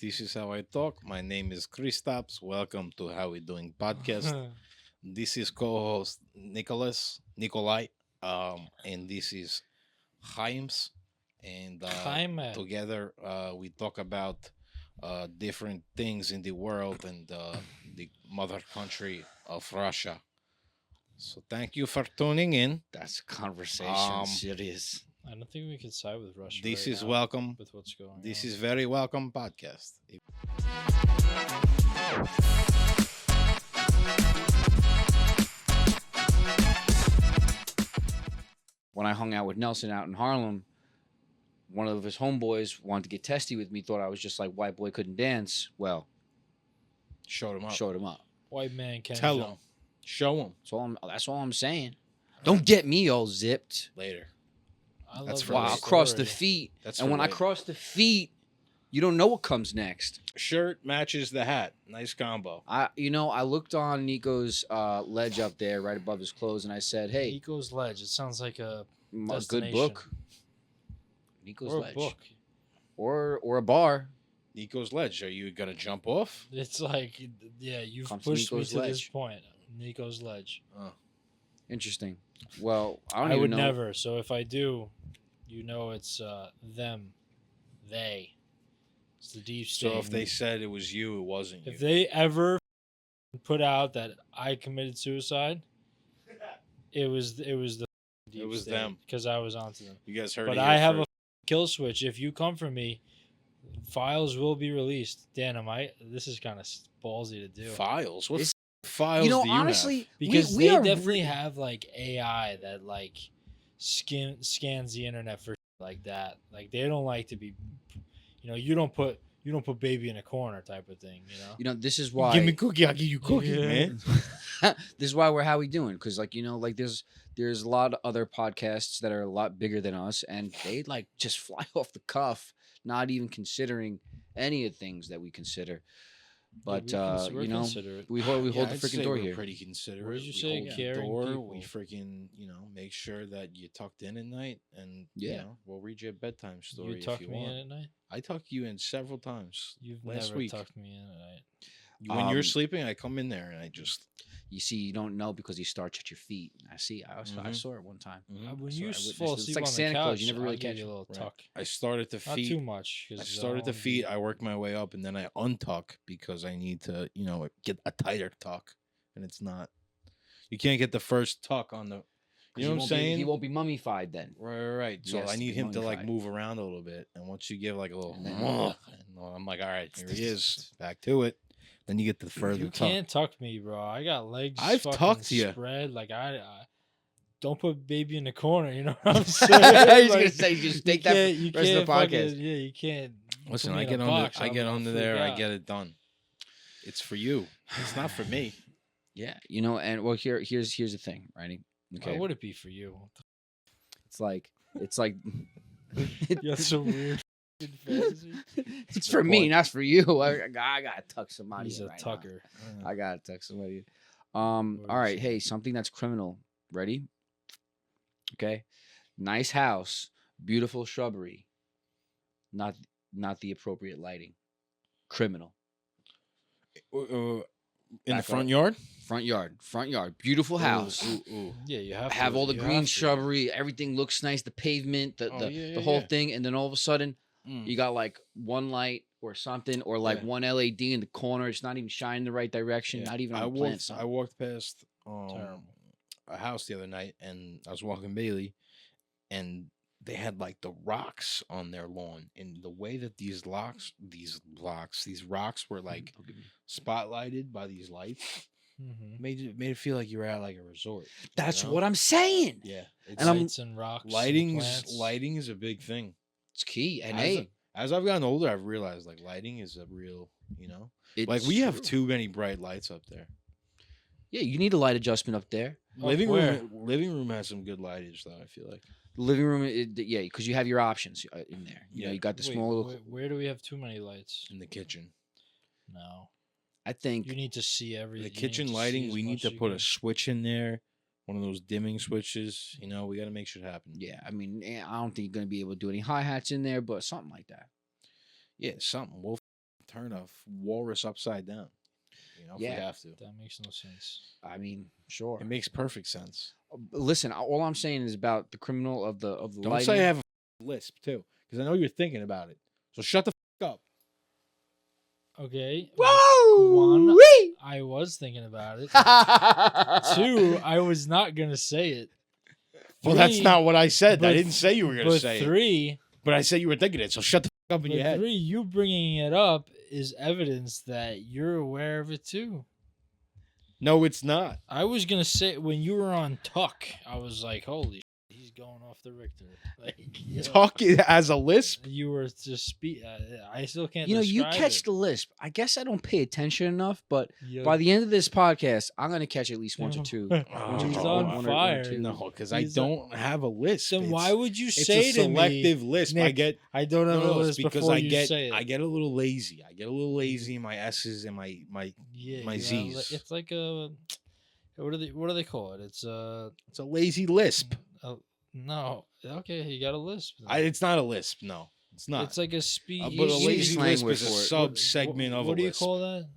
This is how I talk. My name is Kristaps. Welcome to How We Doing podcast. This is co-host Nikolai, and this is Haims, and Jaime. together we talk about different things in the world and the mother country of Russia. So thank you for tuning in. That's a conversation. Um, Serious. I don't think we could side with Russia. This right is now welcome. with what's going This on. is very welcome podcast. When I hung out with Nelson out in Harlem, one of his homeboys wanted to get testy with me, thought I was just like white boy couldn't dance. Well, Showed him up. showed him up. White man can't Tell jump. him. Show him That's all I'm saying. Don't get me all zipped. later. I That's love for that Wow, later. across the story. feet. That's And for when I later. cross the feet, you don't know what comes next. Shirt matches the hat. Nice combo. I looked on Nico's ledge up there right above his clothes and I said, hey, Nico's Ledge. It sounds like a a good destination. book. Nico's or a ledge. book. Or a bar. Nico's ledge. Are you gonna jump off? It's like, yeah, you've Come to pushed me Nico's to this Ledge. point. Nico's Ledge. Interesting. Well, I don't I even would know. never. So if I do, it's them, they. It's the deep state. So if they said it was you, it wasn't you. If they ever put out that I committed suicide, it was the deep It was state, them. because I was onto them. You guys heard But it I here have first. a kill switch. If you come for me, files will be released. Dan, this is kind of ballsy to do. Files. What It's- files You know, do you honestly, Because we they are definitely have like AI that like scans the internet for like that. Like they don't like to be, you don't put baby in a corner type of thing. This is why. Give me cookie. I'll give you cookie, Yeah. man. This is why we're how we doing, because there's a lot of other podcasts that are a lot bigger than us, and they like just fly off the cuff, not even considering any of the things that we consider. But we're considerate. we hold Yeah, the I'd freaking say door we're here. pretty considerate. What did you We say? hold the Caring door. people. We freaking make sure that you tucked in at night, and Yeah. we'll read you a bedtime story You if tuck you me want. in at night. I tucked you in several times. You've last never week. tucked me in at night. When you're Um, sleeping, I come in there and I just. You see, you don't know because he starts at your feet. I see. I Mhm. saw it one time. Mhm. When So you I witnessed fall it. It's asleep like on Santa the Claus, couch, you never really I'll give catch you a it. little Right. tuck. I start at the Not feet. too much. I 'cause start at the wanna feet. be- I work my way up, and then I untuck because I need to, get a tighter tuck, and it's not. You can't get the first tuck on the. You know what I'm saying? He won't be mummified then. Right. So Yes, I to need be him to like mummified. move around a little bit, and once you give like a little, And then- and I'm like, all right, here he is, back to it. Then you get the further You tuck. can't tuck me, bro. I got legs. I've fucking tucked ya. Spread like I don't put baby in the corner. You know what I'm He's saying? gonna Like, say just you take that can't- you rest of the can't podcast. fucking- Yeah, you can't. Listen, put me I in get a under, box. I I'm get gonna under freak there, I out. get it done. It's for you. It's not for me. Yeah, and well, here's the thing, right? Why would it be for you? It's like You got some weird fucking fantasy. it's for me, not for you. I gotta tuck somebody. He's in a right tucker. now. I gotta tuck somebody. in. What All is right, it? hey, something that's criminal. Ready? Okay, nice house, beautiful shrubbery. Not the appropriate lighting. Criminal. In Back the up. front yard. Front yard, beautiful house. Ooh. Yeah, you have to Have all the you green have to. shrubbery, everything looks nice, the pavement, the Oh, the, yeah, the whole yeah. thing, and then all of a sudden Mm. you got like one light or something, or like Yeah. one LED in the corner. It's not even shining the right direction, Yeah. not even I on the plant. walked. I walked past Terrible. a house the other night, and I was walking Bailey, and they had like the rocks on their lawn, and the way that these rocks were like spotlighted by these lights Mhm. made it feel like you were at like a resort. That's you know? what I'm saying. Yeah, it's And I'm- Lights and rocks. and plants. lighting is a big thing. It's key. And As, hey, as I've gotten older, I've realized like lighting is a real, like it's we have true. too many bright lights up there. Yeah, you need a light adjustment up there. Living where? room has some good lightage though. I feel like. The living room, yeah, because you have your options in there. You know, Yeah. you got the Wait, small little. where do we have too many lights? In the kitchen. No, I think you need to see everything. The kitchen lighting, we need to put a switch in there, one of those dimming switches. We got to make shit happen. yeah, I mean, I don't think you're gonna be able to do any hi hats in there, but something like that. Yeah, something. We'll turn a walrus upside down. You know, if we have to. That makes no sense. I mean, sure. It makes perfect sense. Listen, all I'm saying is about the criminal of the Don't lighting. say I have a lisp too, because I know you're thinking about it. So shut the up. Okay. Whoa! One, Wee! I was thinking about it. Two, I was not gonna say it. Well, that's Three, not what I said. I but- didn't say you were going to But say it. three, But I said you were thinking it. So shut the up in your head. you bringing it up is evidence that you're aware of it too. No, it's not. I was gonna say when you were on Tuck, I was like, "Holy, he's going off the Richter." Like, you know, Talking as a lisp. you were just speak. I still can't. You describe catch it. the lisp. I guess I don't pay attention enough, but You- by the end of this podcast, I'm gonna catch at least one or two. He's Oh, on one or fire. two. No, because I He's don't have a lisp. Then why would you it's say a to me? selective lisp? I Nick, get I don't have a it's list because before I you get say it. I get a little lazy. I get a little lazy in my S's and my my Z's. It's like a what do they call it? It's It's a lazy lisp. no. Okay, you got a lisp. then. It's not a lisp. No, it's not. It's like a speed. But a Use lazy slang lisp word is a for it. sub segment of a What do you lisp. call that?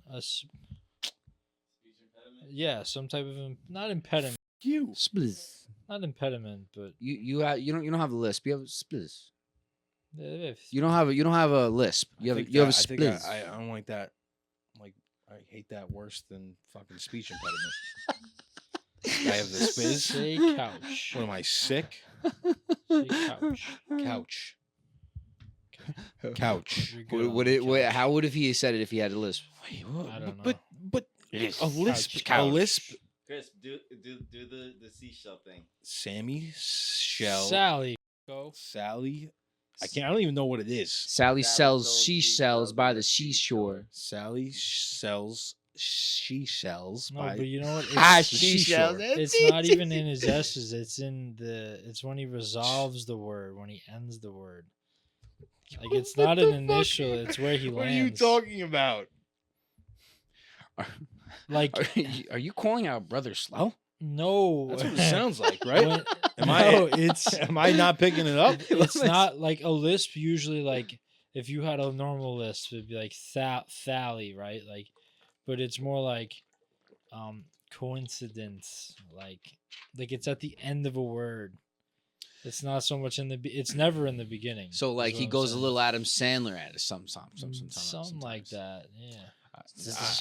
Yeah, some type of not impediment, You. Spliz. not impediment, but You don't have a lisp. You have a spliz. uh, You don't have a lisp. You have a I think spliz. I don't like that. Like I hate that worse than fucking speech impediment. I have the spiz. say couch. What am I sick? Say couch. Couch. Couch. You're good on the couch. How would he have said it if he had a lisp? Wait, what? I don't know. But a lisp. Couch. A lisp. Chris, do the seashell thing. Sammy Shell. Sally. Go. Sally. I don't even know what it is. Sally Sally sells sells seashells seashells by by the the seashore. Sally sells seashells. No, by but you know what? Ah, It's, seashell. it's not even in his S's. It's when he resolves the word, when he ends the word. Like it's What not the an fuck? initial. It's where he What lands. are you talking about? Like Are you calling out brother slow? no. That's what it sounds like, right? When- Am no, I? it's Am I not picking it up? it's not like a lisp. Usually, like if you had a normal lisp, it'd be like Thally, right? Like, but it's more like coincidence. Like it's at the end of a word. It's not so much in the. It's never in the beginning. So like is he what I'm goes a saying. little Adam Sandler at it sometimes. Something like that. Yeah.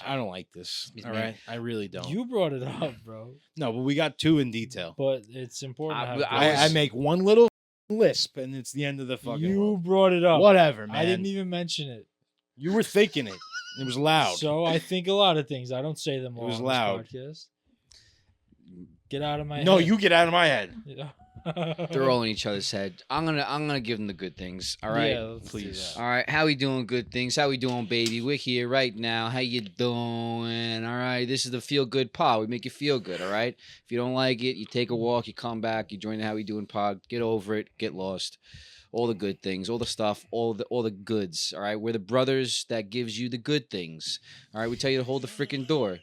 I don't like this. Excuse All me. right, I really don't. You brought it up, bro. No, but we got two in detail. But it's important. To have I those. make one little lisp, and it's the end of the fucking. You world. brought it up. Whatever, man. I didn't even mention it. You were thinking it. It was loud. So I think a lot of things. I don't say them all was on loud. this podcast. Get out of my No, head. you get out of my head. Yeah. They're all in each other's head. I'm gonna give them the good things. All right. Yeah, let's do Please. that. All right, how we doing? Good things. How we doing, baby? We're here right now. How you doing? All right, this is the Feel Good Pod. We make you feel good. All right. If you don't like it, you take a walk. You come back. You join the How We Doing Pod. Get over it. Get lost. All the good things, all the stuff, all the goods. All right. We're the brothers that gives you the good things. All right. We tell you to hold the freaking door.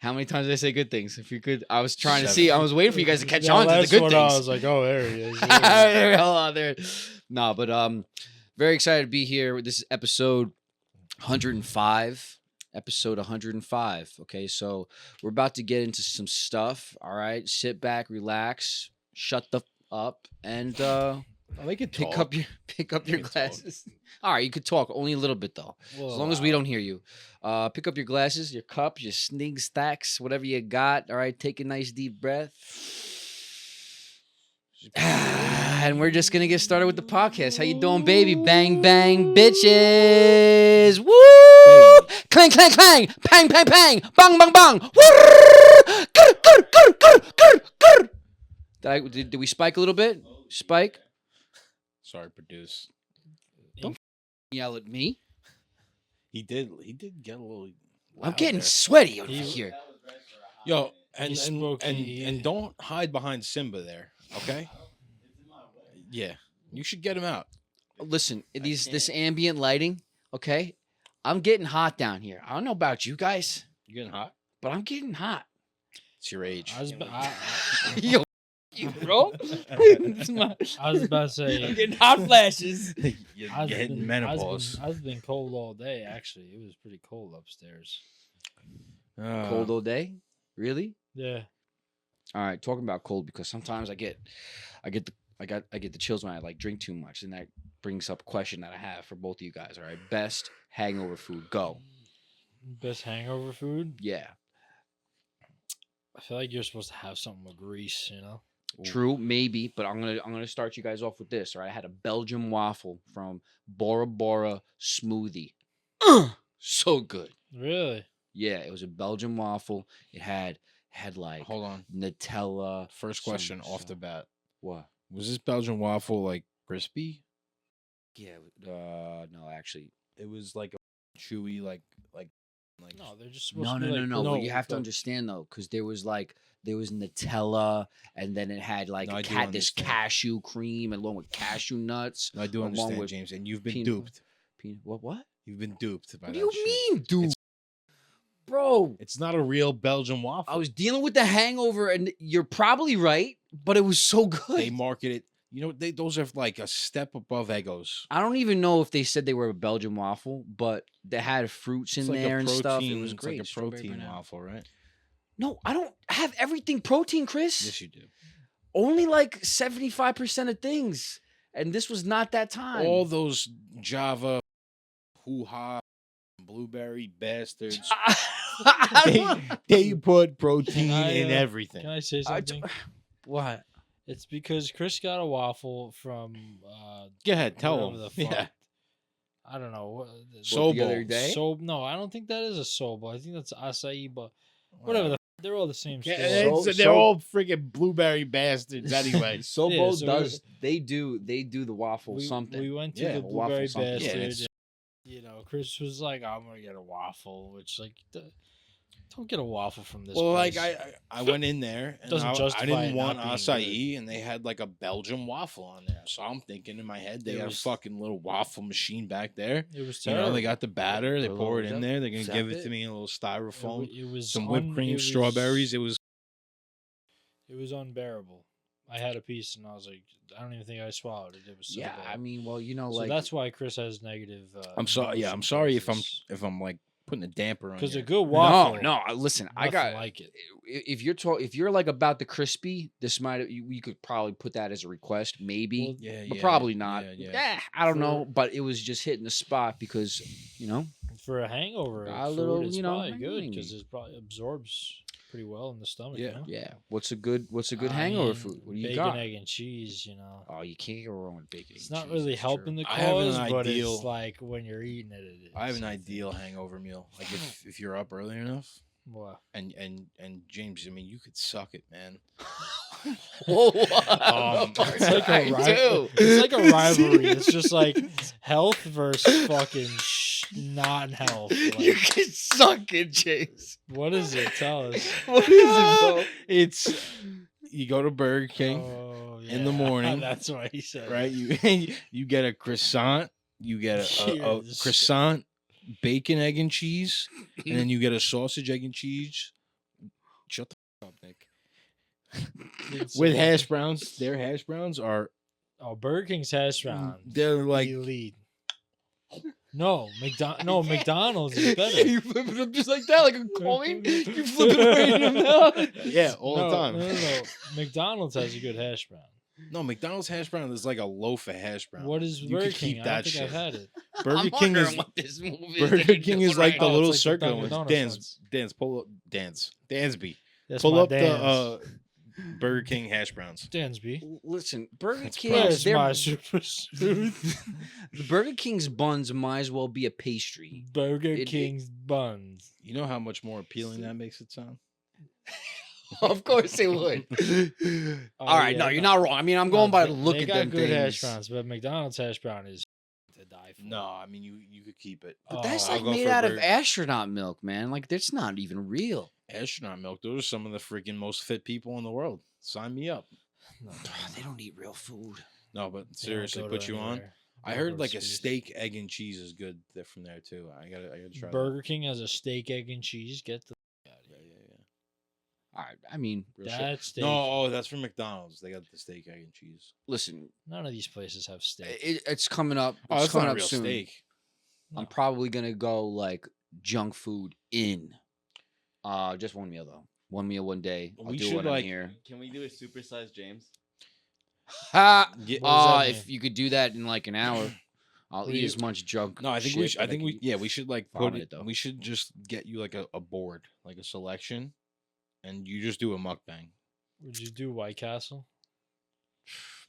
How many times did I say good things? If you could, I was trying to see. I was waiting for you guys to catch That on to the last good one, things. I was like, oh, there he is. there. No, but very excited to be here. This is episode 105. Episode 105. Okay, so we're about to get into some stuff. All right, sit back, relax, shut the up, and They could pick talk. up your They can talk. glasses. All right, you could talk only a little bit though, as long as we don't hear you. Pick up your glasses, your cups, your snig stacks, whatever you got. All right, take a nice deep breath. And we're just gonna get started with the podcast. How you doing, baby? Bang, bang, bitches! Woo! Clang, clang, clang! Pang, pang, pang! Bang, bang, bang! Woo! Did we spike a little bit? Spike? Sorry, produce. Yell at me. He did get a little. I'm loud getting there. sweaty over He- here. Yo, He and spoke- and, he- and don't hide behind Simba there, okay? Yeah, you should get him out. Listen, this ambient lighting, okay? I'm getting hot down here. I don't know about you guys, You getting hot? but I'm getting hot. It's your age. I was, Yo, you, bro. It's my- I was about to I'm say. getting hot flashes. You're I've getting been- menopause. I've been cold all day. Actually, it was pretty cold upstairs. Cold all day? Really? Yeah. All right, talking about cold because sometimes I get the chills when I like drink too much, and that brings up a question that I have for both of you guys. All right, best hangover food, go. Best hangover food. Yeah, I feel like you're supposed to have something with grease. You know. true, maybe, but I'm gonna start you guys off with this. All right, I had a Belgian waffle from Bora Bora Smoothie. So good. Really. Yeah, it was a Belgian waffle. It had like Hold on. Nutella. First some- question off the some- bat. What? Was this Belgian waffle like crispy? Yeah, no, actually, It was like a chewy, like No, they're just supposed no, to no, be no, like, no. But you have to but- understand though, because there was Nutella, and then it had like No, I it do had this understand. cashew cream along with cashew nuts. I do along understand, with James, and you've been peanut- duped. What? What? You've been duped by What that do you shit. mean, dude? Bro, It's not a real Belgian waffle. I was dealing with the hangover, and you're probably right, but it was so good. They market it. You know, those are like a step above Eggos. I don't even know if they said they were a Belgian waffle, but they had fruits in It's like there a and protein. stuff. It was It's great. like a Strawberry protein banana. waffle, right? No, I don't have everything protein, Chris. Yes, you do. Only like 75% of things. And this was not that time. All those Java, hoo-ha, blueberry bastards. I they, don't- they put protein Can I, in uh, everything. Can I say I something? What? It's because Chris got a waffle from. Go ahead, tell whatever them. the fuck. Yeah. I don't know. What, Soul the other Bowl. day? No, I don't think that is a soul bowl. I think that's acai, but whatever. They're all the same Yeah, store. So- they're all freaking blueberry bastards anyway. Sobo so does they do the waffle we, something. we went to Yeah, the a waffle blueberry something. bastard. Yeah, it's- and, you know, Chris was like, "I'm gonna get a waffle," which like, don't get a waffle from this. Well, like place. I went in there and Doesn't I justify didn't it want not being acai, and they had like a Belgian waffle on there. So I'm thinking in my head they It have was- a fucking little waffle machine back there. it was You terrible. know, they got the batter, they Hello, pour it is in that- there. They're gonna is that give it it? to me in a little styrofoam, It was some whipped cream, it was- strawberries. It was It was unbearable. I had a piece and I was like, I don't even think I swallowed it. It was so yeah, bad. I mean, well, you know, So like that's why Chris has negative. I'm sorry. Yeah, I'm sorry if I'm like putting a damper on. because a your- good waffle. no. Listen, I nothing got like it. if you're like about the crispy, this might you could probably put that as a request, maybe, Well, yeah, but yeah, probably yeah, not. Yeah. I don't know, but it was just hitting the spot because you know. For a hangover, Got a food, little, it's you know, probably good hangy. because it probably absorbs pretty well in the stomach. Yeah. You know? Yeah, what's a good I hangover mean, food? What do you bacon, got? egg, and cheese. You know, Oh, you can't go wrong with bacon. it's and not cheese, really that's helping true. the I have an cause, but ideal- it's like when you're eating it, it is. I have an ideal hangover meal. Like if you're up early enough, What? and James, I mean, you could suck it, man. Whoa, It's like a I do. It's like a rivalry. It's just like health versus fucking non-health. You Like, can suck it, James. what is it? Tell us. What is it, bro? It's you go to Burger King, Oh, in the morning, That's what he said. right? You get a croissant, you get a You're disgusting. croissant, bacon, egg, and cheese, and then you get a sausage, egg, and cheese. Shut the fuck up, Nick. It's With like- hash browns, their hash browns are Oh, Burger King's hash brown. they're like elite. No, McDonald's is better. You flip it up just like that, like a coin. You flip it over in your mouth. yeah all No, the time. No. McDonald's has a good hash brown. No, McDonald's hash brown is like a loaf of hash brown. What is You Burger could King? keep I that don't think I've shit. had it. Burger I'm King is wondering what this movie is Burger they're King doing is like right the now. little it's like circle. McDonald's That's Pull my up Dan's. the Burger King hash browns. Dansby. Listen, Burger That's King. Where's they're- my super food? the Burger King's buns might as well be a pastry. Burger It- King's buns. You know how much more appealing that makes it sound? Of course it would. Oh, All right, yeah, no, you're not wrong. I mean, I'm going by the look they at got them good things. hash browns, but McDonald's hash brown is to die for. No, I mean you could keep it. But Oh, that's I'll like go made for out of Burger- astronaut milk, man. Like that's not even real. Astronaut milk. Those are some of the freaking most fit people in the world. Sign me up. No, They don't eat real food. No, but they don't seriously, go put to you on. anywhere. I Don't heard go to like a Spears. steak, egg, and cheese is good there from there too. I gotta try. Burger King has a steak, egg, and cheese. Get the That. Yeah. I mean, real shit. That steak. No, that's from McDonald's. They got the steak, egg, and cheese. Listen, None of these places have steak. it's coming up. Oh, It's that's coming not a up real soon. steak. I'm No. probably gonna go like junk food in. Just one meal though. One meal, one day. I'll We do should, what I'm like- here. Can we do a supersized James? Ha! Yeah. What does that If mean? you could do that in like an hour, I'll What do eat you- as much junk. No, I think shit we. Should, I that think we. can Yeah, we should like put vomit it. it, though. We should just get you like a board, like a selection, and you just do a mukbang. Would you do White Castle?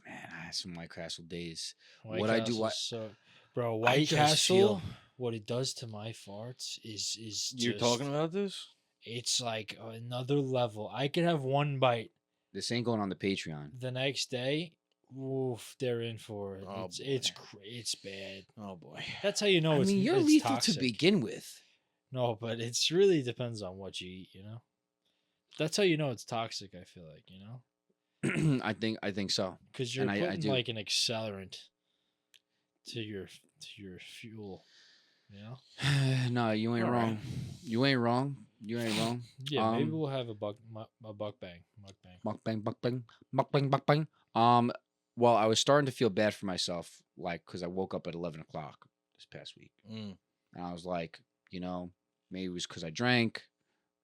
Man, I had some White Castle days. White What I do, Castle's so, bro. I White just Castle. feel- What it does to my farts is You're just- talking about this? It's like another level. I could have one bite This ain't going on the Patreon. the next day. Oof, they're in for it. Oh, It's bad. Oh boy. That's how you know. I mean, you're it's lethal toxic. to begin with. No, but it's really depends on what you eat. You know. That's how you know it's toxic. I feel like I think so. because you're And I putting do. like an accelerant to your fuel. You know. No, you ain't All right. wrong. You ain't wrong. You ain't wrong. Yeah, maybe Um, we'll have a mukbang. Mukbang. Well, I was starting to feel bad for myself, like, because I woke up at 11 o'clock this past week. Mm. And I was like, maybe it was because I drank,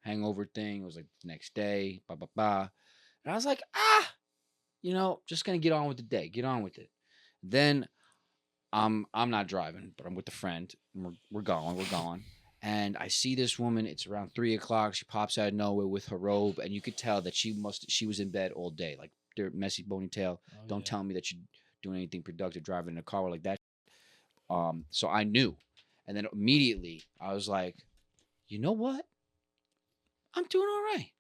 hangover thing. It was like the next day, blah, blah, blah. And I was like, just going to get on with the day, get on with it. Then I'm not driving, but I'm with a friend. And we're going. And I see this woman. It's around 3 o'clock. She pops out of nowhere with her robe, and you could tell that she was in bed all day, like their messy ponytail. Oh, Don't yeah. tell me that you're doing anything productive driving in a car like that. So I knew, and then immediately I was like, you know what? I'm doing all right,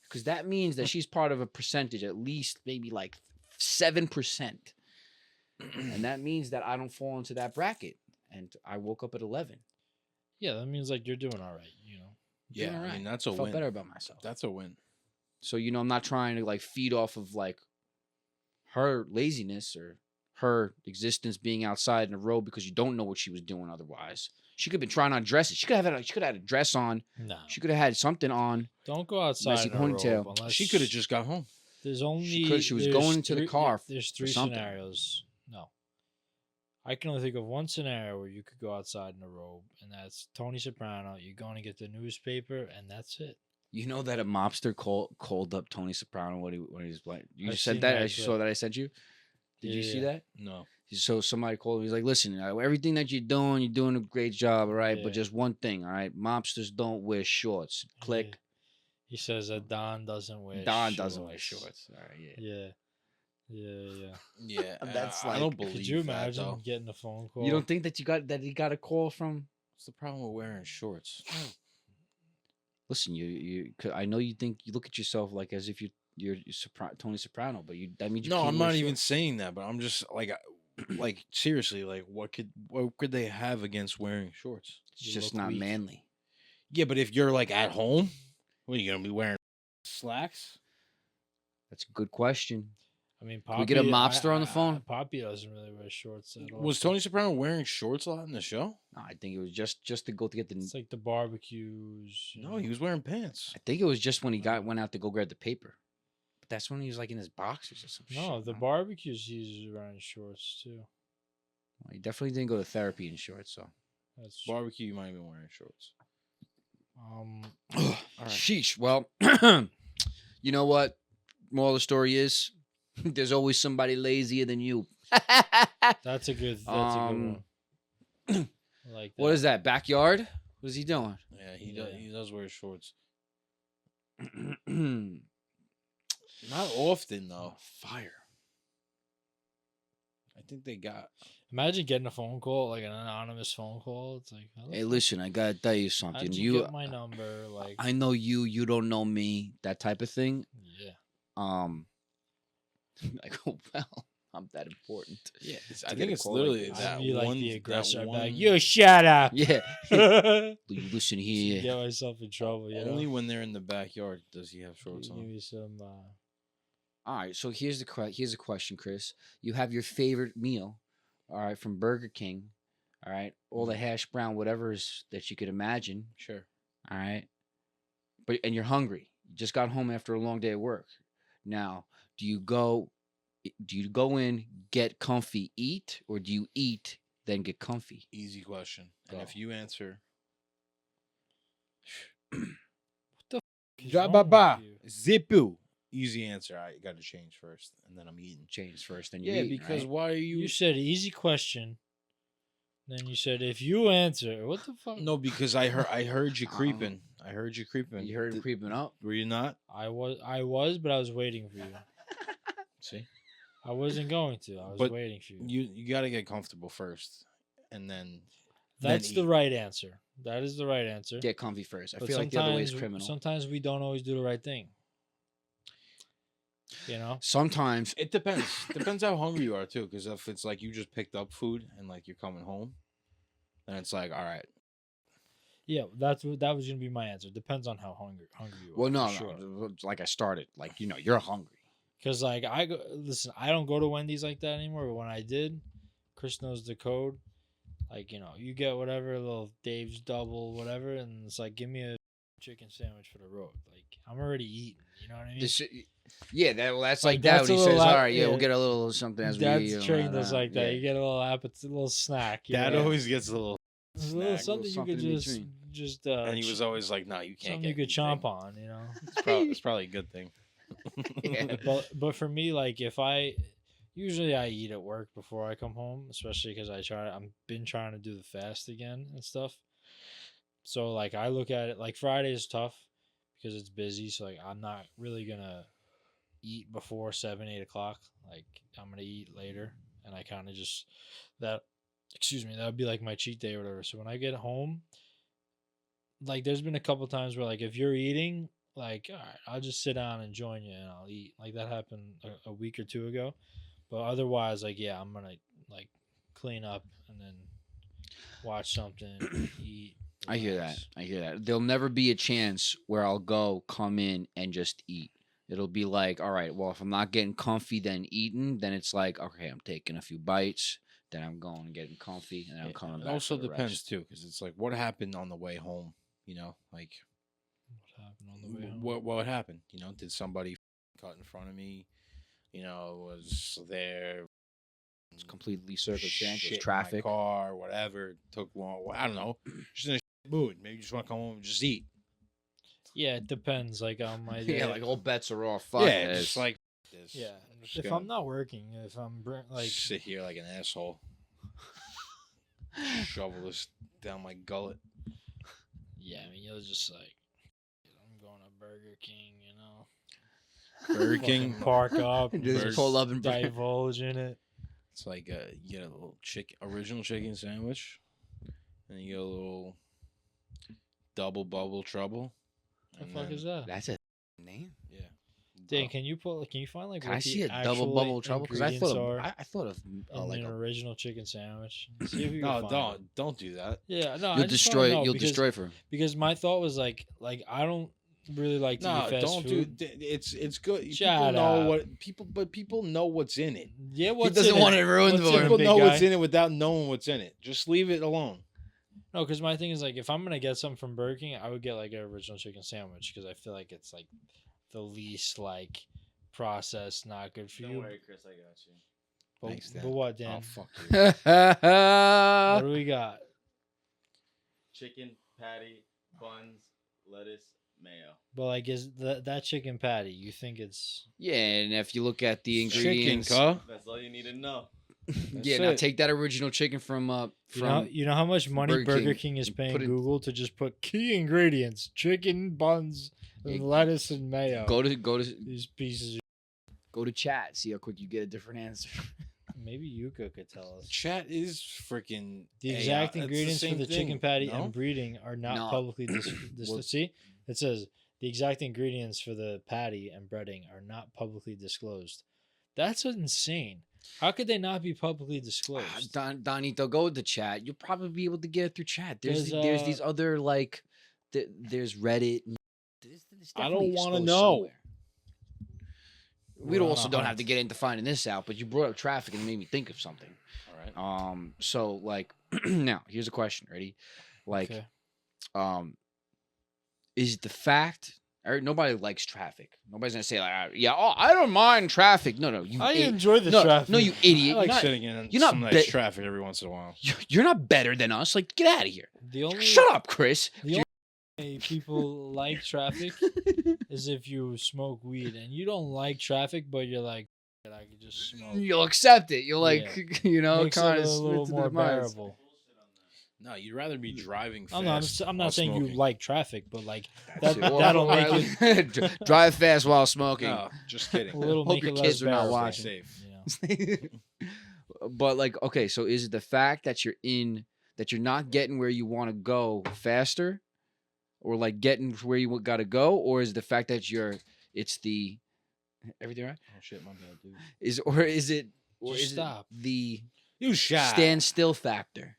because that means that she's part of a percentage, at least maybe like 7%, and that means that I don't fall into that bracket. And I woke up at 11. Yeah, that means like you're doing all right. You know. Yeah, Doing all I right. mean that's a Felt win. better about myself. That's a win. So, I'm not trying to like feed off of like her laziness or her existence being outside in a robe, because you don't know what she was doing otherwise. She could have been trying on dresses. She could have had a dress on. No. She could have had something on. Don't go outside Messy in a ponytail. robe unless She could have just got home. There's only She was there's going into the three- car There's for three something. scenarios. No, I can only think of one scenario where you could go outside in a robe, and that's Tony Soprano. You're going to get the newspaper, and that's it. You know that a mobster called up Tony Soprano when he was like, you I've said seen that? that I clip. saw that I sent you. Did you see Yeah. that? No. So somebody called me. He's like, listen, everything that you're doing a great job, all right? But Yeah. just one thing, all right? Mobsters don't wear shorts. Click. Yeah. He says that Don doesn't wear. Don doesn't wear shorts. All right, yeah. Yeah. Yeah, That's I like- don't believe Could you that, imagine though. getting a phone call? You don't think that he got a call from? What's the problem with wearing shorts? Listen, I know you think you look at yourself like as if you're Tony Soprano, but that means you No, can't I'm wear not even shorts. saying that, but I'm just like seriously, like what could they have against wearing shorts? It's You just look not weak. manly. Yeah, but if you're like at home, what are you gonna be wearing? Slacks? That's a good question. I mean, we get a Poppy- mobster on the phone? Poppy doesn't really wear shorts at all. Was Tony Soprano wearing shorts a lot in the show? No, I think it was just to go to get the. It's like the barbecues. you No, know. he was wearing pants. I think it was just when he went out to go grab the paper. But that's when he was like in his boxers or some shit. No, the huh? barbecues he's wearing shorts too. Well, he definitely didn't go to therapy in shorts, so. That's Barbecue, you might have been wearing shorts. All right. Sheesh. Well, you know what? Moral of the story is, there's always somebody lazier than you. That's a good. That's a Um, good one. I like that. What is that? Backyard? What is he doing? Yeah, Yeah. He does wear shorts. Not Not often though. fire. I think they got. Imagine getting a phone call, like an anonymous phone call. It's like, how the Hey, fuck- listen, I gotta tell you How'd something. you get my number? Like, I know you. You don't know me. That type of thing. yeah. I go, well, I'm that important. Yeah, I get think a it's call like literally this. that I'd be like one. the that aggressor. I'd be one- like, you shut up. Yeah. To Listen here. get myself in trouble. You Only know? when they're in the backyard does he have shorts Give on. me some. All right, so here's a question, Chris. You have your favorite meal, all right, from Burger King, all right, all the hash brown, whatever is that you could imagine, Sure. all right, and you're hungry. You just got home after a long day at work. Now, do you go in, get comfy, eat, or do you eat then get comfy? Easy question. And Go. if you answer, Is Ja wrong ba with ba, you? zipu. Easy answer. I got to change first, and then I'm eating. Change first, then you Yeah, eat. because right? why are You said easy question. Then you said if you answer, what the fuck? No, because I heard you Uh-uh. creeping. I heard you creeping. You heard him creeping up. Were you not? I was, but I was waiting for you. See, I wasn't going to. I was But waiting for you. you got to get comfortable first, and then That's the eat. right answer. That is the right answer. Get comfy first. I But feel like the other way is criminal. Sometimes we don't always do the right thing. You know? Sometimes It depends. Depends how hungry you are too. Because if it's like you just picked up food and like you're coming home, then it's like, all right. Yeah, that was gonna be my answer. Depends on how hungry you are. well, no, for sure. no. Like I started, like you're hungry. Because like I don't go to Wendy's like that anymore. But when I did, Chris knows the code. Like you get whatever little Dave's double, whatever, and it's like give me a chicken sandwich for the road. Like I'm already eating. You know what I mean? Yeah, that's Like, like that that's when he a says, little "All app- right, yeah, we'll yeah. get a little something as we eat." That's trained us like that. Yeah. You get a little appetite, a little snack. You Dad know? always gets a little, It's a little snack, something you something could in just between. and he was always like, "No, you can't something get you could anything." chomp on. You know. It's probably a good thing. Yeah. But for me, like usually I eat at work before I come home, especially because I've been trying to do the fast again and stuff. So like I look at it like Friday is tough because it's busy. So like I'm not really gonna eat before 7-8 o'clock. Like I'm gonna eat later, and I kind of just that. Excuse me, that would be like my cheat day or whatever. So when I get home, like there's been a couple times where like if you're eating, like all right, I'll just sit down and join you and I'll eat. Like that happened a week or two ago. But otherwise, like yeah, I'm gonna like clean up and then watch something, eat. I hear that. relax. I hear that. There'll never be a chance where I'll come in, and just eat. It'll be like, all right, well, if I'm not getting comfy, then eating, then it's like, okay, I'm taking a few bites, then I'm going and getting comfy, and then I'm coming It back. also for the depends rest. too, because it's like what happened on the way home. Like What happened on the way home? what happened? Did somebody cut in front of me? Was there It's completely circumstantial. shit in my Traffic. car, whatever, took long. I don't know. Just in a mood. Maybe you just want to come home and just eat. Yeah, it depends. Like on my day. Yeah, like all bets are off. Fuck yeah, this. just like this. Yeah, I'm just if gonna I'm not working, if I'm like sit here like an asshole, shovel this down my gullet. yeah, I mean you're just like I'm going to Burger King, Burger Fucking King. park up, Just Burger- pull up and divulge in it. It's like you get a little original chicken sandwich, and you get a little double bubble trouble. The and fuck then- is that? That's a name. Yeah. Dan, can you find like Can what I see the a double actual bubble trouble? Because I ingredients thought are I thought of in like an a, original chicken sandwich? See if you No, can find it. don't do that. Yeah, no, I you'll just destroy. wanna know You'll because- destroy for him. Because my thought was like I don't really like to No, eat fast don't food. do. It's good. Shut people know up. what people know what's in it. Yeah, what's doesn't in want it ruined What's for in him. People big know guy? what's in it without knowing what's in it. Just leave it alone. No, because my thing is like if I'm gonna get something from Burger King, I would get like an original chicken sandwich because I feel like it's like the least like processed, not good for Don't you. worry, Chris, I got you. But, Thanks, Dan. but what, Dan? Oh fuck you. What do we got? Chicken, patty, buns, lettuce, mayo. But like, is that chicken patty? You think it's Yeah, and if you look at the Chicken, ingredients, cuh. That's all you need to know. yeah, now it. take that original chicken from you know how much money Burger Burger King, King is you paying put it- Google to just put key ingredients: chicken, buns, Yeah, lettuce, and mayo. go to These pieces. go to chat. See how quick you get a different answer. Maybe Yuka could tell us. Chat is freaking The AI. exact It's ingredients for same the thing, chicken patty no? and breeding are not No. publicly Well- See, it says the exact ingredients for the patty and breading are not publicly disclosed. That's insane. How could they not be publicly disclosed? Donito, go with the chat. You'll probably be able to get it through chat. There's There's, these other like there's Reddit. There's I don't definitely wanna exposed know. somewhere. We're We on also a don't hunt. have to get into finding this out, but you brought up traffic and it made me think of something. All right. So like now here's a question. Ready? Like, Okay. is it the fact Nobody likes traffic. Nobody's gonna say like, yeah, oh, I don't mind traffic. No, you. I enjoy the no, traffic. No, you I idiot. like you're not, sitting in you're not some nice be- traffic every once in a while. You're not better than us. Like, get out of here. The only Shut up, Chris. The only way people like traffic is if you smoke weed, and you don't like traffic, but you're like, I could just smoke. You'll accept it. You'll like, you know, Makes kind it of a little more bearable. No, you'd rather be driving fast. I'm while not saying smoking. you like traffic, but like That's that, it. that'll Well, make it drive fast while smoking. No, just kidding. a little Hope make your it less kids are not bearable, watching. Safe. you know? But like, okay, so is it the fact that you're not getting where you want to go faster, or like getting where you got to go, or is it the fact that it's the everything right? Oh shit, my bad, dude. Is it Stop. the You shot. stand still factor?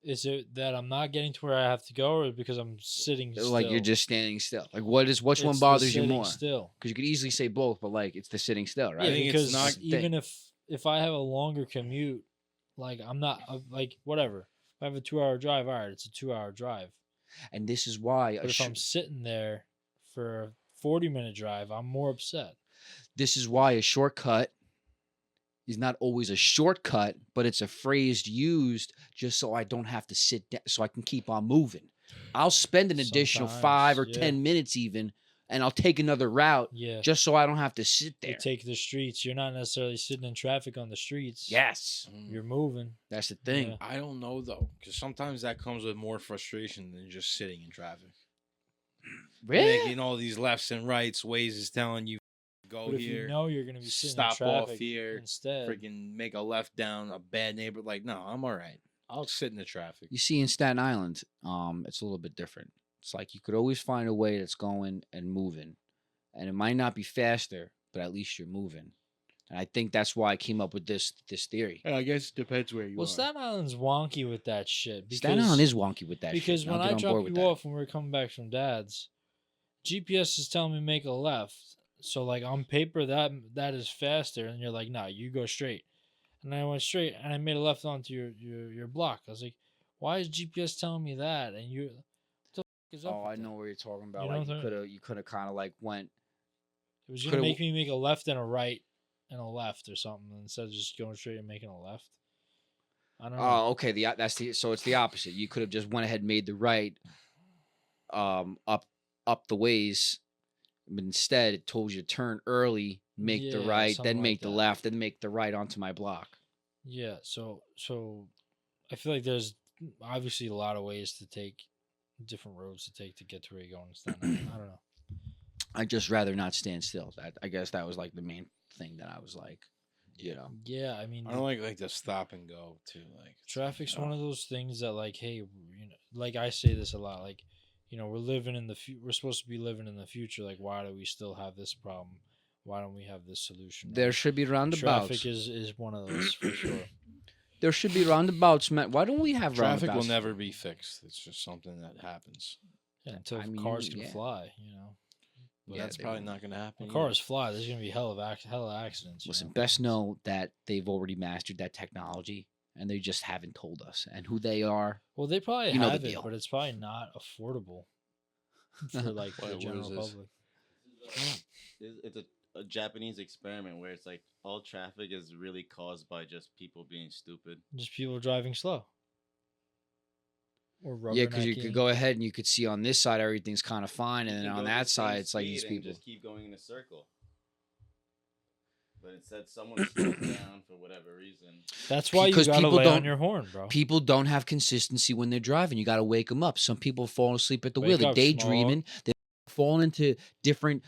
Is it that I'm not getting to where I have to go, or because I'm sitting still? Like you're just standing still. Like which one It's the bothers you sitting more? Still. Because you could easily say both, but like it's the sitting still, right? Yeah, think it's because not- even if I have a longer commute, like I'm not like whatever. If I have a 2-hour drive, all right, it's a 2-hour drive. And this is why But if I'm sitting there for a 40-minute drive, I'm more upset. this is why a shortcut is not always a shortcut, but it's a phrase used just so I don't have to sit down, so I can keep on moving. I'll spend an additional Sometimes, 5 or yeah. 10 minutes even, and I'll take another route Yeah. just so I don't have to sit You there. take the streets. You're not necessarily sitting in traffic on the streets. Yes, You're moving. that's the thing. Yeah. I don't know though, because sometimes that comes with more frustration than just sitting in traffic. Really? Making all these lefts and rights, Waze is telling you go But if here, you know you're going to be sitting stop in off traffic here, instead. freaking make a left down a bad neighbor. Like, no, I'm all right. I'll sit in the traffic. You see, in Staten Island, it's a little bit different. It's like you could always find a way that's going and moving, and it might not be faster, but at least you're moving. And I think that's why I came up with this theory. I guess it depends where you Well, Staten Island's wonky with that shit. Because, Staten Island is wonky with that. because shit. when I'll get I on drop board you with that. off when we're coming back from Dad's, GPS is telling me make a left. So like on paper that is faster, and you're like, nah, you go straight. And I went straight, and I made a left onto your block. I was like, why is GPS telling me that? And you, what the fuck is up Oh, with I that? know what you're talking about. You know Like what I'm you could have kind of like went. It was gonna coulda- make me make a left and a right and a left or something instead of just going straight and making a left. I don't know. Oh, okay. So it's the opposite. You could have just went ahead and made the right, up the ways, but instead it told you to turn early, make the Yeah, right, something then like make the that. left, then make the right onto my block. Yeah, so I feel like there's obviously a lot of ways to take different roads to take to get to where you're going. I don't know. I'd just rather not stand still. I guess that was like the main thing that I was like, you know. Yeah, I mean, I don't like the stop and go too. Like traffic's one of those things that like, hey, like I say this a lot, like, we're living in we're supposed to be living in the future. Like, why do we still have this problem? Why don't we have this solution? There should be roundabouts. Traffic is one of those for sure. There should be roundabouts, man. Why don't we have traffic roundabouts? will never be fixed. It's just something that happens. Yeah, until I mean, cars can yeah. fly, But Yeah, that's they probably will. not going to happen. When cars fly, there's gonna be hell of accidents. Listen, best know that they've already mastered that technology, and they just haven't told us. And who they are, Well, they probably You know the have it, deal. but it's probably not affordable for like What the general is this? public. It's a Japanese experiment where it's like all traffic is really caused by just people being stupid. Just people driving slow. Or yeah, because you rubbernecking. could go ahead and you could see on this side everything's kind of fine, and You then can on go that the same side it's like these speed and people. just keep going in a circle. But instead, someone slows down for whatever reason. That's why you because gotta people lay on don't- your horn, bro. People don't have consistency when they're driving. You got to wake them up. Some people fall asleep at the wheel. Wake They're up, daydreaming. They're falling into different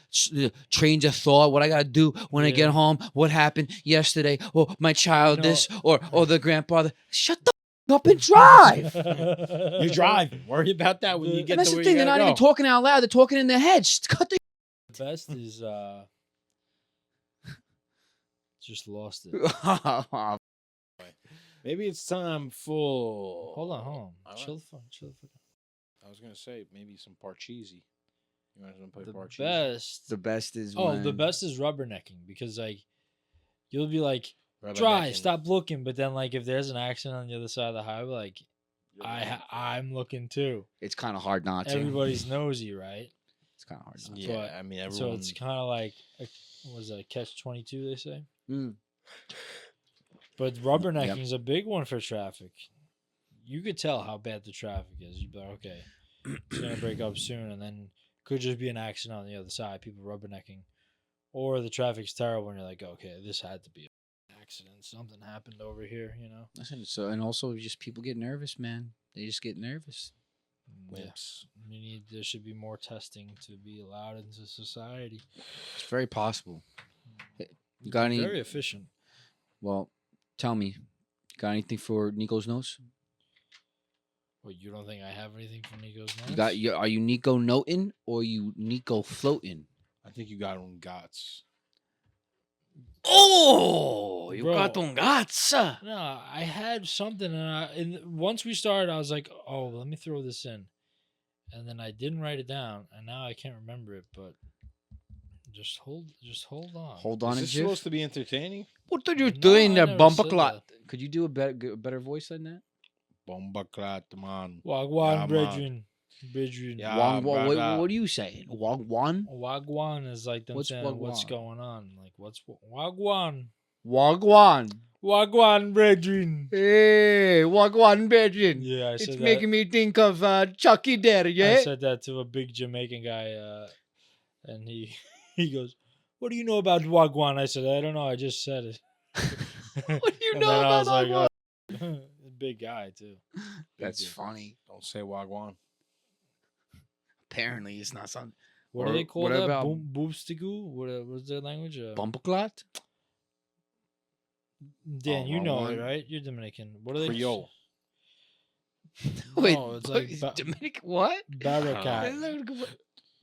trains of thought. What I got to do when I Yeah. get home? What happened yesterday? Oh, my child, know- this or the grandfather. Shut the f- up and drive. You drive. Worry about that when you The- get And that's to the where thing. you They're not gotta even go. talking out loud. They're talking in their heads. Just cut the. The best is just lost it. Maybe it's time for. Hold on. I Chill like- the fuck. I was gonna say maybe some parcheesi. You guys want to play The parcheesi? best. The best is. Oh, the when- best is rubbernecking because like you'll be like, Rubbernecking. drive, stop looking, but then like if there's an accident on the other side of the highway, like You're like, I'm looking too. It's kind of hard not to. Everybody's nosy, right? It's kind of hard. Not. Yeah, But- I mean, So everyone. it's kind of like, was it a catch-22? They say. Mm. But rubbernecking is a big one for traffic. You could tell how bad the traffic is. You'd be like, okay, it's gonna break up soon, and then could just be an accident on the other side. People rubbernecking, or the traffic's terrible, and you're like, okay, this had to be an accident. Something happened over here, you know. Listen, so and also just people get nervous, man. They just get nervous. Yeah. Wimps. There should be more testing to be allowed into society. It's very possible. You got any? Very efficient. Well, tell me, got anything for Nico's notes? Well, you don't think I have anything from Nico's notes? You got you? Are you Nico noting or you Nico floating? I think you got on gots. Oh, you Bro. got on guts. No, I had something, and once we started, I was like, "Oh, let me throw this in," and then I didn't write it down, and now I can't remember it. But just hold on. Hold on Is a this jiff. supposed to be entertaining? What are you No, doing I there, never bumper said clot? Could you do a better voice than that? Bumbaclot, man. Wagwan, Yeah, brethren. Yeah. Wang, what brother. are you saying? Wagwan? Wagwan is like them What's saying, "What's wagwan? going on?" Like, what's wagwan? Wagwan. Wagwan, brethren. Hey, Wagwan Virgin. Yeah, I It's said making that. me think of Chucky there, I yeah? said that to a big Jamaican guy, and he he goes, "What do you know about wagwan?" I said, "I don't know. I just said it." What do you And know then I about was like, Wagwan? oh, big guy too. That's dude. funny. Don't say wagwan. Apparently, it's not something. What Or do they call what that? about- Boomstigu? What's their language? Bumbaclot? Dan, Oh, you wrong know one. it, right? You're Dominican. What are they? Creole. No, it's like Dominican. What? Barakat.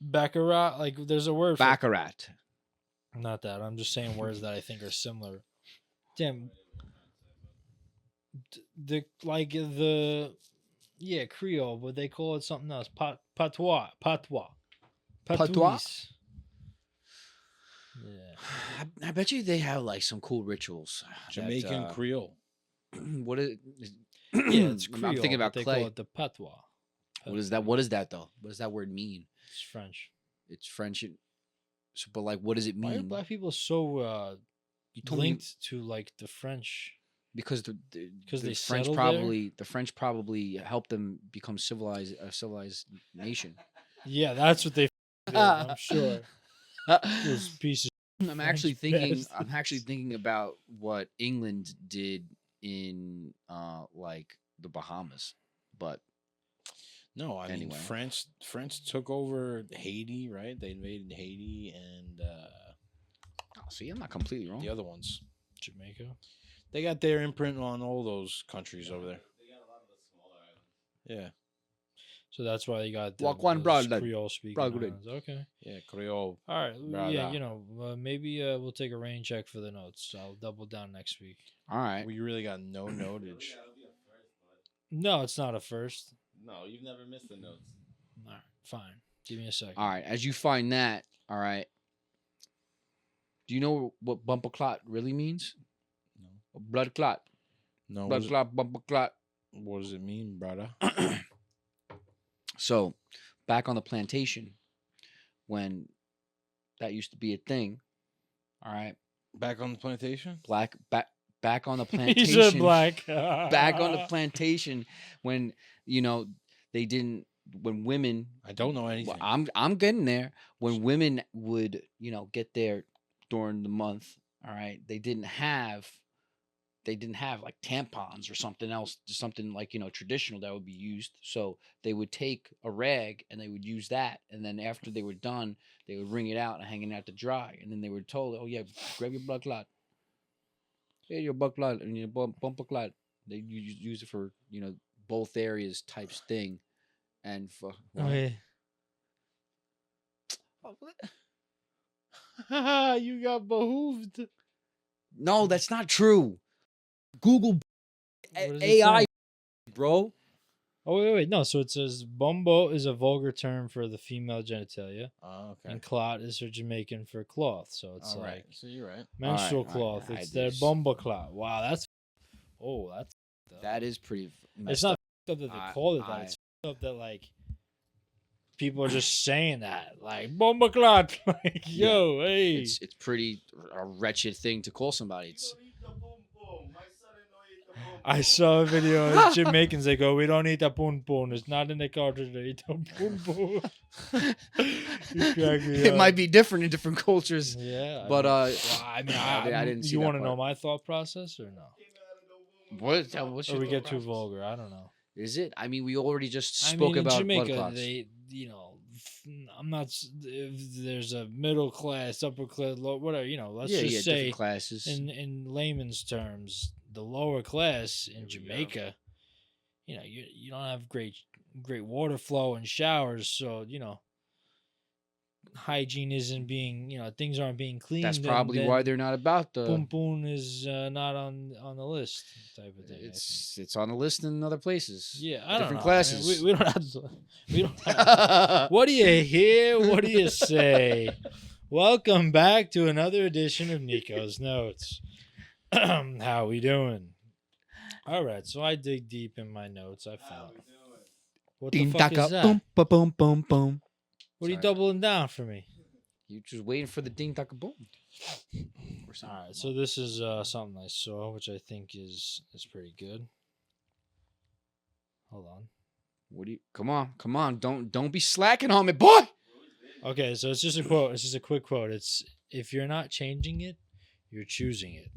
Baccarat. Like, there's a word for Baccarat. Not that. I'm just saying words that I think are similar. Damn. Yeah, Creole, but they call it something else. Patois. Patois? Patouis. Yeah. I bet you they have like some cool rituals. that, Jamaican Creole. What is? Yeah, it's Creole. I'm thinking but about they clay. call it the patois. What is that? What is that though? What does that word mean? It's French. It's French. So, but like, what does it Why are mean? black people so You told me linked to like the French? because Because the they French settled probably the French probably helped them become civilized a civilized nation. Yeah, that's what they did, I'm sure. Those pieces. I'm actually French thinking. I'm bastards. actually thinking about what England did in like the Bahamas, but No, I mean Anyway. France took over Haiti, right? They invaded Haiti and see, I'm not completely wrong. the other ones. Jamaica. They got their imprint on all those countries over there. They got a lot of the smaller islands. Yeah, So that's why they got Walk one broad, lad. Creole speaking Broad, islands. Okay. yeah, Creole. All right. Yeah, Brother. maybe we'll take a rain check for the notes. I'll double down next week. All right. We really got no notage. That'll be a first, but No, it's not a first. no, you've never missed the notes. All right, fine. Give me a second. All right. As you find that, all right. Do you know what bumper clot really means? No. Blood clot. No, Blood clot, bumper clot. what does it mean, brother? So, back on the plantation, when that used to be a thing, all right. Back on the plantation? Back on the He plantation. said black. Back on the plantation when they didn't when women I don't know anything. well, I'm getting there. When women would, get there during the month, all right, they didn't have like tampons or something else, something like, traditional that would be used. So they would take a rag and they would use that. And then after they were done, they would wring it out and hang it out to dry. And then they were told, oh yeah, grab your blood clot. Yeah, your blood clot and your bumper clot. They use it for, both areas types thing. And for Okay. You got behooved. no, that's not true. Google What does it AI, say? bro. Oh, wait. No, so it says bumbo is a vulgar term for the female genitalia, Oh, okay. and clot is for Jamaican for cloth. So it's All like right. So you're right. menstrual All right, cloth. all right, It's their this- bumbo clot. Wow, that's That is pretty. it's messed not up. up that they I- call it that. I- It's up that like people are just saying that, like bumbaclot, like yo, hey. It's pretty a wretched thing to call somebody. It's I saw a video of Jamaicans. They go, "We don't eat the poon poon. It's not in the culture to eat the poon poon." You crack me it up. might be different in different cultures. Yeah, But I mean, I didn't see you that want to know part. my thought process or no? What's Or your we get thought too process? vulgar? I don't know. Is it? I mean, we already just I spoke mean, in about blood Jamaica, clots. they, I'm not. If there's a middle class, upper class, low, whatever, let's just say different classes. in layman's terms, the lower class in Jamaica, you don't have great water flow and showers, so hygiene isn't being, things aren't being cleaned. That's probably why they're not about the. Poon poon is not on the list type of thing. It's on the list in other places. Yeah, I don't different know. classes. I mean, we don't have to. We don't have What do you hear? What do you say? Welcome back to another edition of Nico's Notes. How we doing? All right, so I dig deep in my notes. I found. What the fuck is that? Boom, ba, boom, boom, boom. What are you Sorry. doubling down for me? You're just waiting for the ding taka boom. All right, so this is something I saw, which I think is pretty good. Hold on. What do you? Come on! Don't be slacking on me, boy. Okay, so it's just a quote. It's just a quick quote. It's, if you're not changing it, you're choosing it.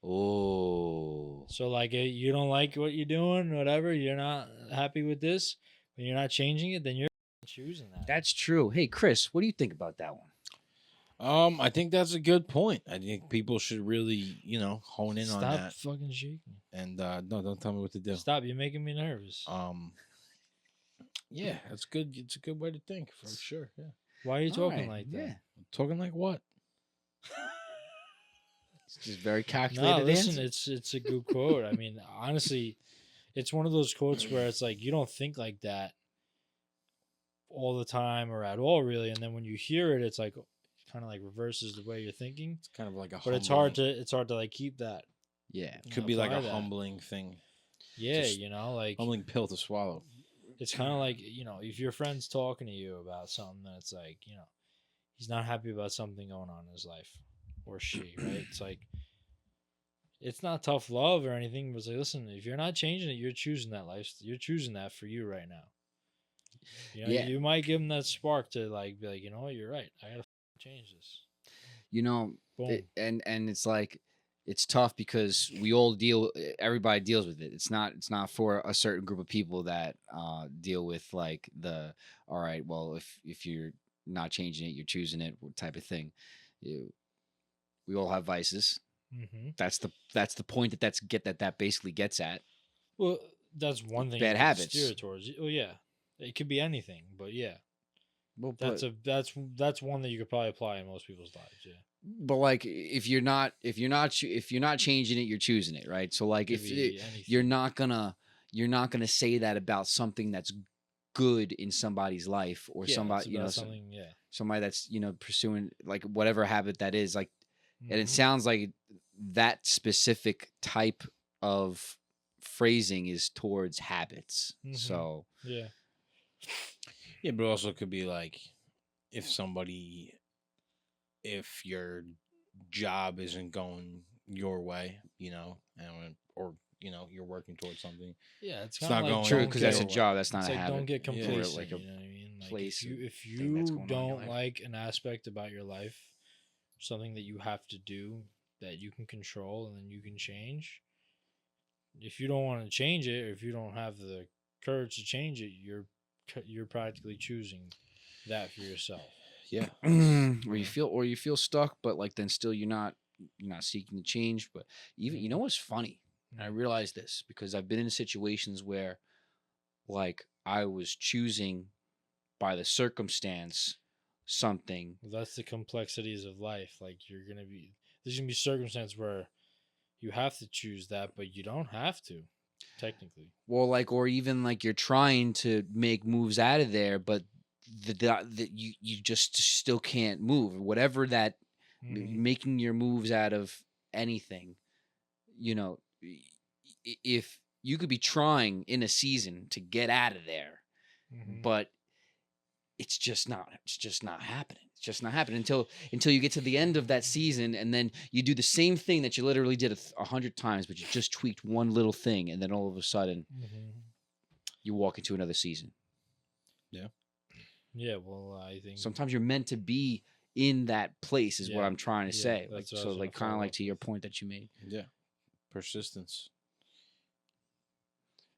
Oh. So like, you don't like what you're doing, whatever. You're not happy with this, when you're not changing it, then you're choosing that. That's true. Hey, Chris, what do you think about that one? I think that's a good point. I think people should really, hone in on that. Stop fucking shaking. And no, don't tell me what to do. Stop. You're making me nervous. Yeah, that's good. It's a good way to think for sure. Yeah. Why are you All talking right, like that? yeah. Talking like what? It's just very No, calculated listen, answer. it's a good quote. I mean, honestly, it's one of those quotes where it's like you don't think like that all the time or at all, really, and then when you hear it, it's like kind of like reverses the way you're thinking. It's kind of like a. But it's hard to like keep that. Yeah. Could be like a apply that. humbling thing, Yeah, Just like humbling pill to swallow. it's kind of like if your friend's talking to you about something, then it's like he's not happy about something going on in his life, or she, right? It's like, it's not tough love or anything, but it's like, listen, if you're not changing it, you're choosing that life. You're choosing that for you right now. Yeah. You might give them that spark to like be like, you know what, you're right. I gotta change this. Boom. Boom. And it's like, it's tough because everybody deals with it. It's not for a certain group of people that deal with like the, all right, well, if you're not changing it, you're choosing it type of thing. We all have vices. Mm-hmm. That's the point that basically gets at. Well, that's one thing. Bad you can habits. steer towards. Oh yeah, it could be anything, but yeah, Well, that's one that you could probably apply in most people's lives. Yeah. but like if you're not changing it, you're choosing it, right? So like Could if be anything. you're not gonna say that about something that's good in somebody's life or Yeah, somebody it's about something. Yeah. somebody that's pursuing like whatever habit that is, like, and it Mhm. sounds like that specific type of phrasing is towards habits. Mhm. So Yeah. Yeah, but it also could be like if your job isn't going your way, or you're working towards something. Yeah, it's It's kind not of like going true, Don't because get that's a away. job. That's not It's a like habit. don't get Yeah. complacent. Like a you know what I mean? Like place if thing that's you going on in your don't life. like an aspect about your life, something that you have to do that you can control and then you can change. If you don't want to change it, or if you don't have the courage to change it, you're practically choosing that for yourself. Yeah. or you feel stuck, but like then still you're not seeking to change. But even you know what's funny? And I realized this because I've been in situations where like I was choosing by the circumstance something. Well, that's the complexities of life. Like there's gonna be circumstances where you have to choose that, but you don't have to, technically. Well, like, or even like you're trying to make moves out of there, but you just still can't move. Whatever that Mhm. making your moves out of anything, if you could be trying in a season to get out of there, Mhm. but it's just not happening. It's just not happening until you get to the end of that season, and then you do the same thing that you literally did 100 times, but you just tweaked one little thing, and then all of a sudden you walk into another season. Yeah, well, I think Sometimes you're meant to be in that place, is what Yeah, I'm trying to yeah, say. Like, that's what I so, was gonna like, kind of follow like up to your with. point that you made. Yeah. Persistence.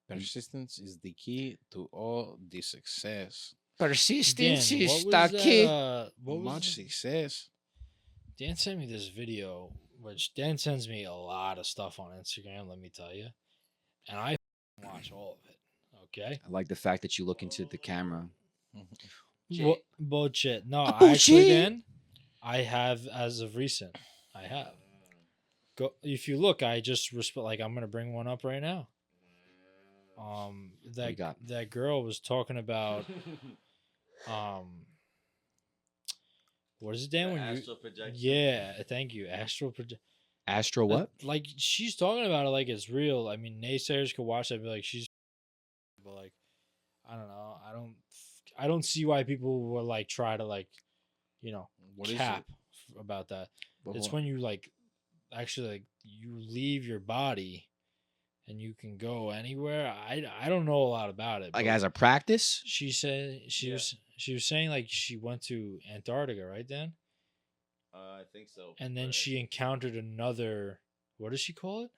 Persistence is the key to all the success. Persistence Dan, is what the was key. that? What was Much success. Dan sent me this video, which Dan sends me a lot of stuff on Instagram, let me tell you. And I watch all of it. Okay? I like the fact that you look into the camera. Bullshit. No, A I actually, bullshit. Dan, I have as of recent. I have. Go if you look, I just like I'm gonna bring one up right now. you That got? that girl was talking about what is it, Dan? The When you astral projection. yeah, thank you, astral project. Astro what? Like she's talking about it like it's real. I mean, naysayers could watch that and be like, she's, but like, I don't know. I don't see why people would like try to like, What is cap it? about that. What- It's what? when you like actually like you leave your body and you can go anywhere. I don't know a lot about it. Like but as a practice? she said Yeah. she was saying like she went to Antarctica, right, Dan? I think so. And then but she encountered another. What does she call it?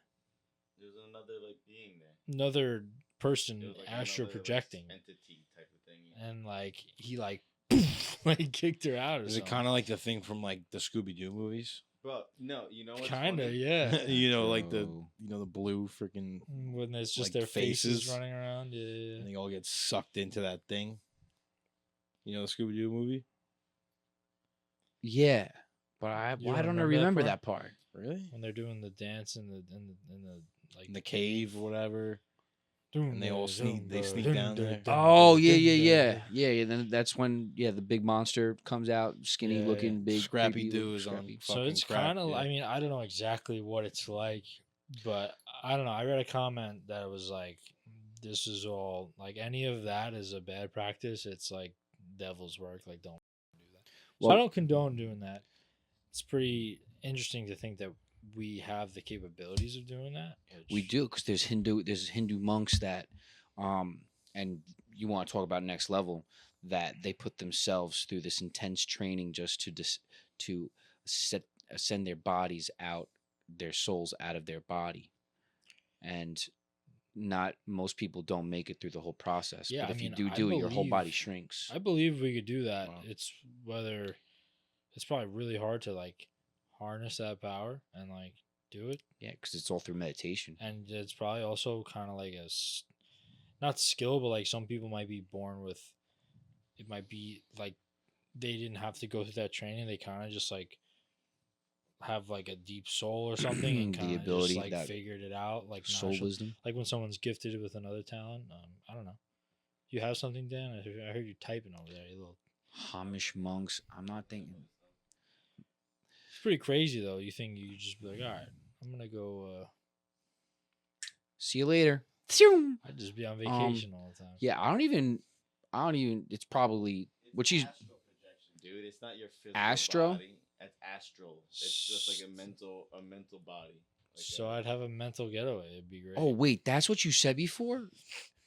There's another like being there. Another person It was, like, astral another, like, projecting, entity type of thing. and like he like like kicked her out or Is it something. kind of like the thing from like the Scooby Doo movies? Bro, no, you know what's Kind of, funny? yeah. You know, like Bro. the blue freaking, When there's just like, their faces faces. running around, yeah. and they all get sucked into that thing. You know the Scooby Doo movie? Yeah. But You why don't don't I remember remember that that part? Really? When they're doing the dance in the like In the cave or whatever. and they all sneak down there. Oh, yeah. Then that's when the big monster comes out, skinny Yeah, looking, big Scrappy creepy Doo look- is on Scrappy. So fucking it's crack, kind of. yeah. I mean, I don't know exactly what it's like, but I don't know. I read a comment that was like, "This is all like any of that is a bad practice. It's like devil's work. Like, don't do that." So I Well- don't condone doing that. It's pretty interesting to think that we have the capabilities of doing that. We which- do, because there's Hindu monks that, and you want to talk about next level, that they put themselves through this intense training just to send their bodies out, their souls out of their body, and not most people don't make it through the whole process. Yeah, but I if mean, you I do it, your whole body believe- shrinks. I believe we could do that. Wow. It's whether it's probably really hard to like harness that power and like do it. Yeah, because it's all through meditation. And it's probably also kind of like not skill, but like some people might be born with, it might be like they didn't have to go through that training. They kind of just like have like a deep soul or something and The kind of ability, just like that figured it out, like soul naturally. wisdom. Like when someone's gifted with another talent. I don't know. You have something, Dan? I heard you typing over there. You little. Hamish monks. I'm not thinking. It's pretty crazy though. You think you just be like, all right, I'm gonna go. See you later. I'd just be on vacation all the time. Yeah, I don't even. It's probably what she's. Astral projection, dude. It's not your physical Astro? body. That's astral. It's just like a mental body. Like So I'd have a mental getaway. It'd be great. Oh wait, that's what you said before.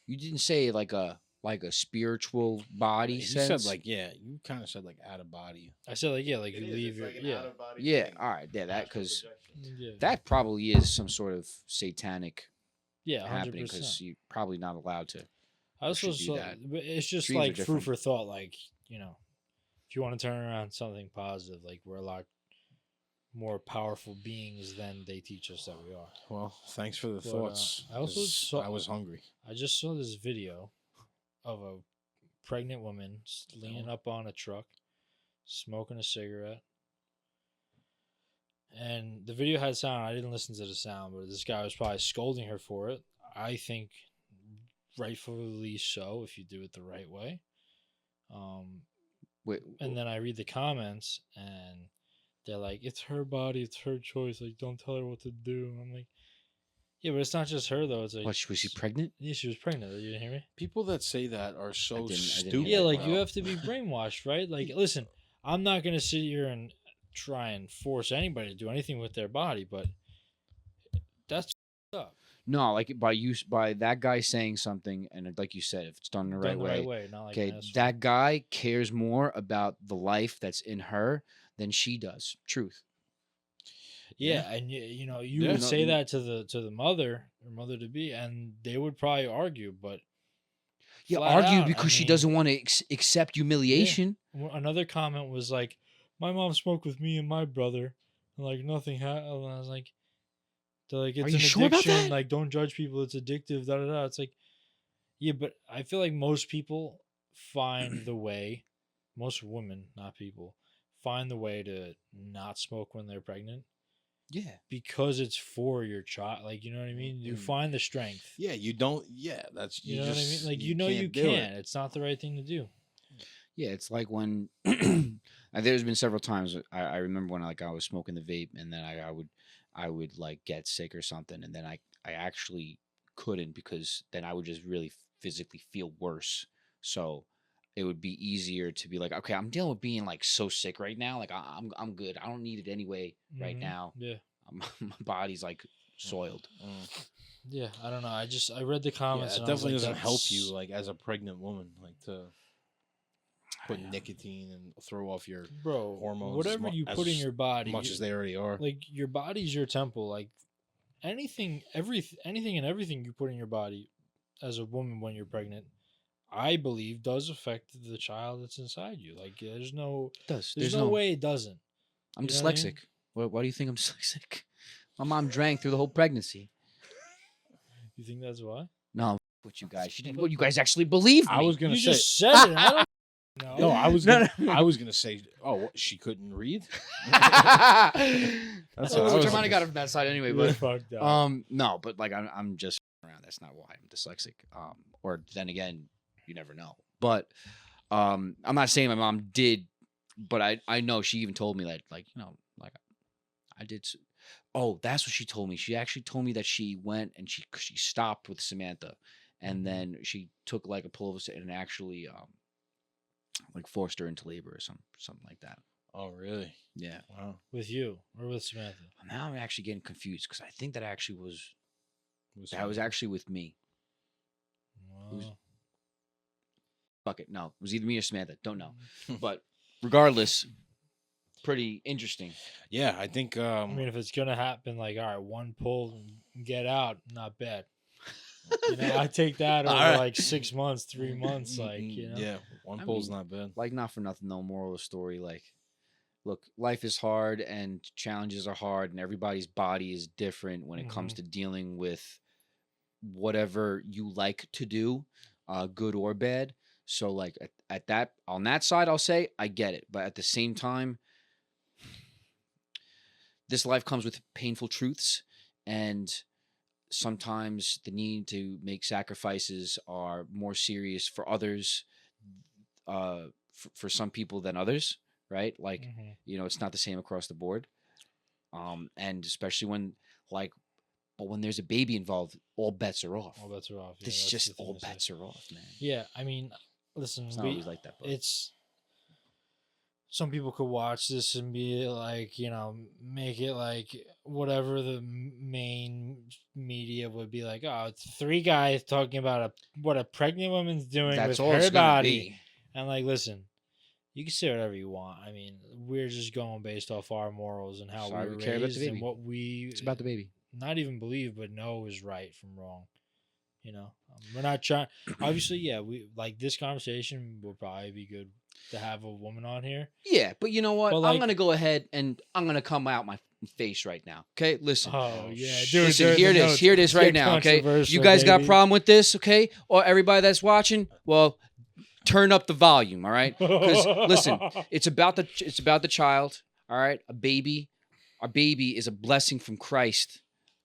You didn't say like a spiritual body You sense. said you kind of said like out of body. I said like like It you is, leave it's your like an yeah. out-of-body Yeah, thing. all right, yeah, that Astral because projection. Yeah. that probably is some sort of satanic Yeah, happening, because 100%. you're probably not allowed to. I also should do saw, that. but it's just Dreams are like food different. for thought. Like if you want to turn around something positive, like we're a lot more powerful beings than they teach us that we are. Well, thanks for the But, thoughts. I also 'cause saw- I was hungry. I just saw this video of a pregnant woman leaning up on a truck, smoking a cigarette. And the video had sound. I didn't listen to the sound, but this guy was probably scolding her for it. I think rightfully so if you do it the right way. Wait, And then I read the comments and they're like, it's her body, it's her choice. Like, don't tell her what to do. I'm like, Yeah, but it's not just her though. It's like What, was she pregnant? Yeah, she was pregnant. You didn't hear me? People that say that are so didn't stupid. hear Yeah, that, like bro. you have to be brainwashed, right? Like, listen, I'm not gonna sit here and try and force anybody to do anything with their body, but that's up. No, like by that guy saying something, and like you said, if it's done the right way, not like okay, an asshole. that guy cares more about the life that's in her than she does. Truth. Yeah, and you know, you Yeah, would no, say you- that to the mother or mother to be, and they would probably argue, but Yeah, flat argue out, I because she mean, doesn't want to accept humiliation. Another comment was like, "My mom smoked with me and my brother, and like nothing happened." And I was like, "They're like, it's you an sure about addiction. that? Like, don't judge people. It's addictive." Da da da. It's like, yeah, but I feel like most people find the way. Most women, not people, find the way to not smoke when they're pregnant Yeah. because it's for your child. Like, you know what I mean? You find the strength. Yeah, you don't. Yeah, that's You know what I mean? just- Like, you know you can't do it. can't. It's not the right thing to do. Yeah, it's like when and there's been several times I remember when I was smoking the vape, and then I would like get sick or something, and then I actually couldn't, because then I would just really physically feel worse. So it would be easier to be like, okay, I'm dealing with being like so sick right now. Like I'm good. I don't need it anyway right Mhm. now. Yeah. My body's like soiled. Yeah. I don't know. I read the Yeah, comments. it and I was definitely like, doesn't help that's- you, like as a pregnant woman, like to put know. nicotine and throw off your bro. hormones as Whatever mu- you put in as your body, much as they already are. like your body's your temple. Like anything and everything you put in your body as a woman when you're pregnant, I believe does affect the child that's inside you. Like there's no It does. there's no way it doesn't. I'm you know what I mean? dyslexic. Why do you think I'm dyslexic? My mom drank through the whole pregnancy. You think that's why? No, what you guys? She didn't. What you guys actually believe me? I was gonna You say just said it. I don't know. no. I was No, gonna, no. I was gonna say, oh, what, she couldn't read. That's That's what what I was I might gonna have got it from that side anyway. You're But fucked up. no, but like I'm just around. That's not why I'm dyslexic. Or then again, you never know. But I'm not saying my mom did, but I know she even told me that, like, you know, like I did. Oh, that's what she told me. She actually told me that she went and she stopped with Samantha, and then she took like a pull of it and actually like forced her into labor or something like that. Oh, really? Yeah. Wow. With you or with Samantha? Now I'm actually getting confused because I think that actually was Was actually with me. Who's- Wow. Fuck it. No, it was either me or Samantha. Don't know. But regardless, pretty interesting. Yeah, I think. I mean, if it's gonna happen, like, all right, one pull, and get out, not bad. You know, I take that over All right. like 6 months, 3 months, like, you know. Yeah, one I pull's mean, not bad. Like, not for nothing though. Moral of the story, like, look, life is hard and challenges are hard, and everybody's body is different when it comes to dealing with whatever you like to do, good or bad. So, like, at that, on that side, I'll say I get it, but at the same time, this life comes with painful truths, and sometimes the need to make sacrifices are more serious for others, for some people than others, right? Like, Mhm. you know, it's not the same across the board. And especially when, like, but when there's a baby involved, all bets are off. All bets are off. Yeah, This that's just the thing all to say. bets are off, man. Yeah, I mean, listen, It's not always like that, but it's some people could watch this and be like, you know, make it like whatever the main media would be like. Oh, it's 3 guys talking about what a pregnant woman's doing that's with all her it's gonna body. be. And like, listen, you can say whatever you want. I mean, we're just going based off our morals and how Sorry, we were we care about the raised and baby. what we It's about the baby. not even believe but know is right from wrong. You know, we're not trying. Obviously, yeah, we like this conversation will probably be good to have a woman on here. Yeah, but you know what? But, I'm like- gonna go ahead and I'm gonna come out my face right now. Okay, listen. Oh yeah, Listen, hear this. Hear this right now. Okay, you guys got a problem with this? Okay, or everybody that's watching, well, turn up the volume. All right, because listen, it's about the child. All right, a baby. Our baby is a blessing from Christ,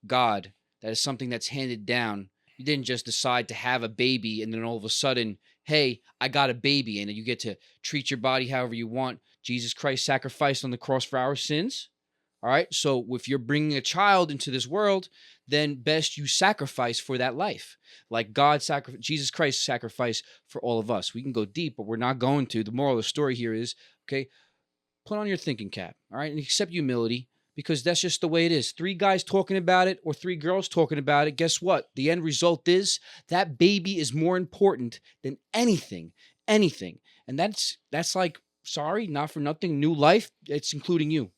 God. That is something that's handed down. You didn't just decide to have a baby and then all of a sudden, hey, I got a baby, and you get to treat your body however you want. Jesus Christ sacrificed on the cross for our sins. All right. So if you're bringing a child into this world, then best you sacrifice for that life. Like Jesus Christ sacrificed for all of us. We can go deep, but we're not going to. The moral of the story here is, okay, put on your thinking cap, all right, and accept humility, because that's just the way it is. 3 guys talking about it or 3 girls talking about it, guess what? The end result is that baby is more important than anything. And that's like, sorry, not for nothing, new life, it's including you.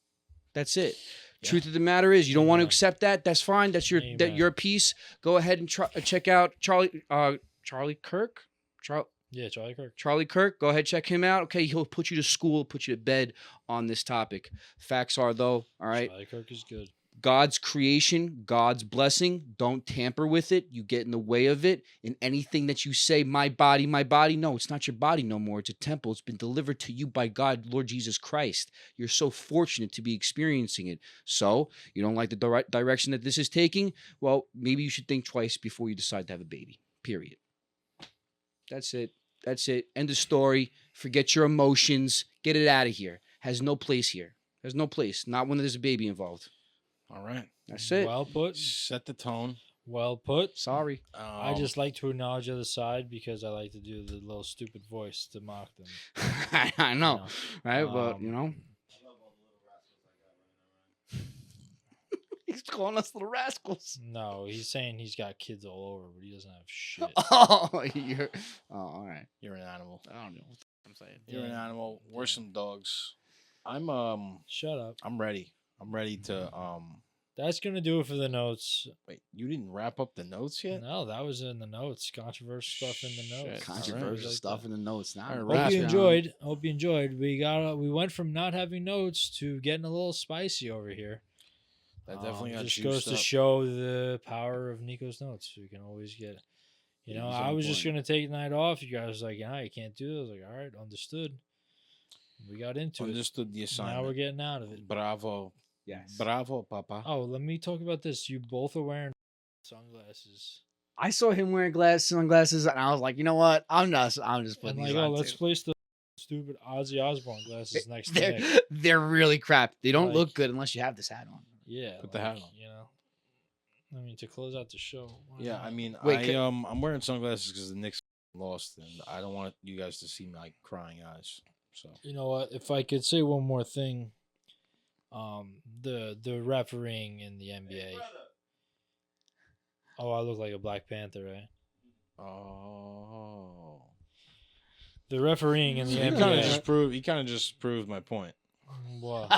That's it. Yeah. Truth of the matter is, you don't want to accept that. That's fine. That's your piece. Go ahead and check out Charlie Kirk. Charlie Kirk. Charlie Kirk. Go ahead, check him out. Okay, he'll put you to school, put you to bed on this topic. Facts are, though, all right? Charlie Kirk is good. God's creation, God's blessing. Don't tamper with it. You get in the way of it. And anything that you say, my body, no, it's not your body no more. It's a temple. It's been delivered to you by God, Lord Jesus Christ. You're so fortunate to be experiencing it. So, you don't like the direction that this is taking? Well, maybe you should think twice before you decide to have a baby. Period. That's it. End of story. Forget your emotions. Get it out of here. Has no place here. Has no place. Not when there's a baby involved. All right. That's it. Well put. Set the tone. Well put. Sorry. I just like to acknowledge the other side because I like to do the little stupid voice to mock them. I know. Right? But, he's calling us little rascals. No, he's saying he's got kids all over, but he doesn't have shit. All right. You're an animal. I don't know what I'm saying. You're an animal. We're some dogs. Shut up. I'm ready. I'm ready to That's gonna do it for the notes. Wait, you didn't wrap up the notes yet? No, that was in the notes. Controversial stuff in the notes. Controversial stuff in the notes. Now, hope you enjoyed. We went from not having notes to getting a little spicy over here. That definitely got just juiced goes to up. show the power of Nico's notes. We can always get. I was just gonna take the night off. You guys were like, "Yeah, you can't do it." I was like, "All right, understood." We got into Understood the assignment. Now we're getting out of it. Bravo. Yes. Bravo, Papa. Oh, let me talk about this. You both are wearing sunglasses. I saw him wearing sunglasses, and I was like, you know what? I'm just putting these on let's too. place the stupid Ozzy Osbourne glasses next to They're, Nick. they're really crap. They don't look good unless you have this hat on. Yeah. Put the hat on. I mean, to close out the show. Yeah, I mean, Wait, I'm wearing sunglasses because the Knicks lost, and I don't want you guys to see my crying eyes. So you know what? If I could say one more thing, the refereeing in the NBA. Oh, I look like a Black Panther, right? Oh. The refereeing in the He NBA. kind of just proved my point. What?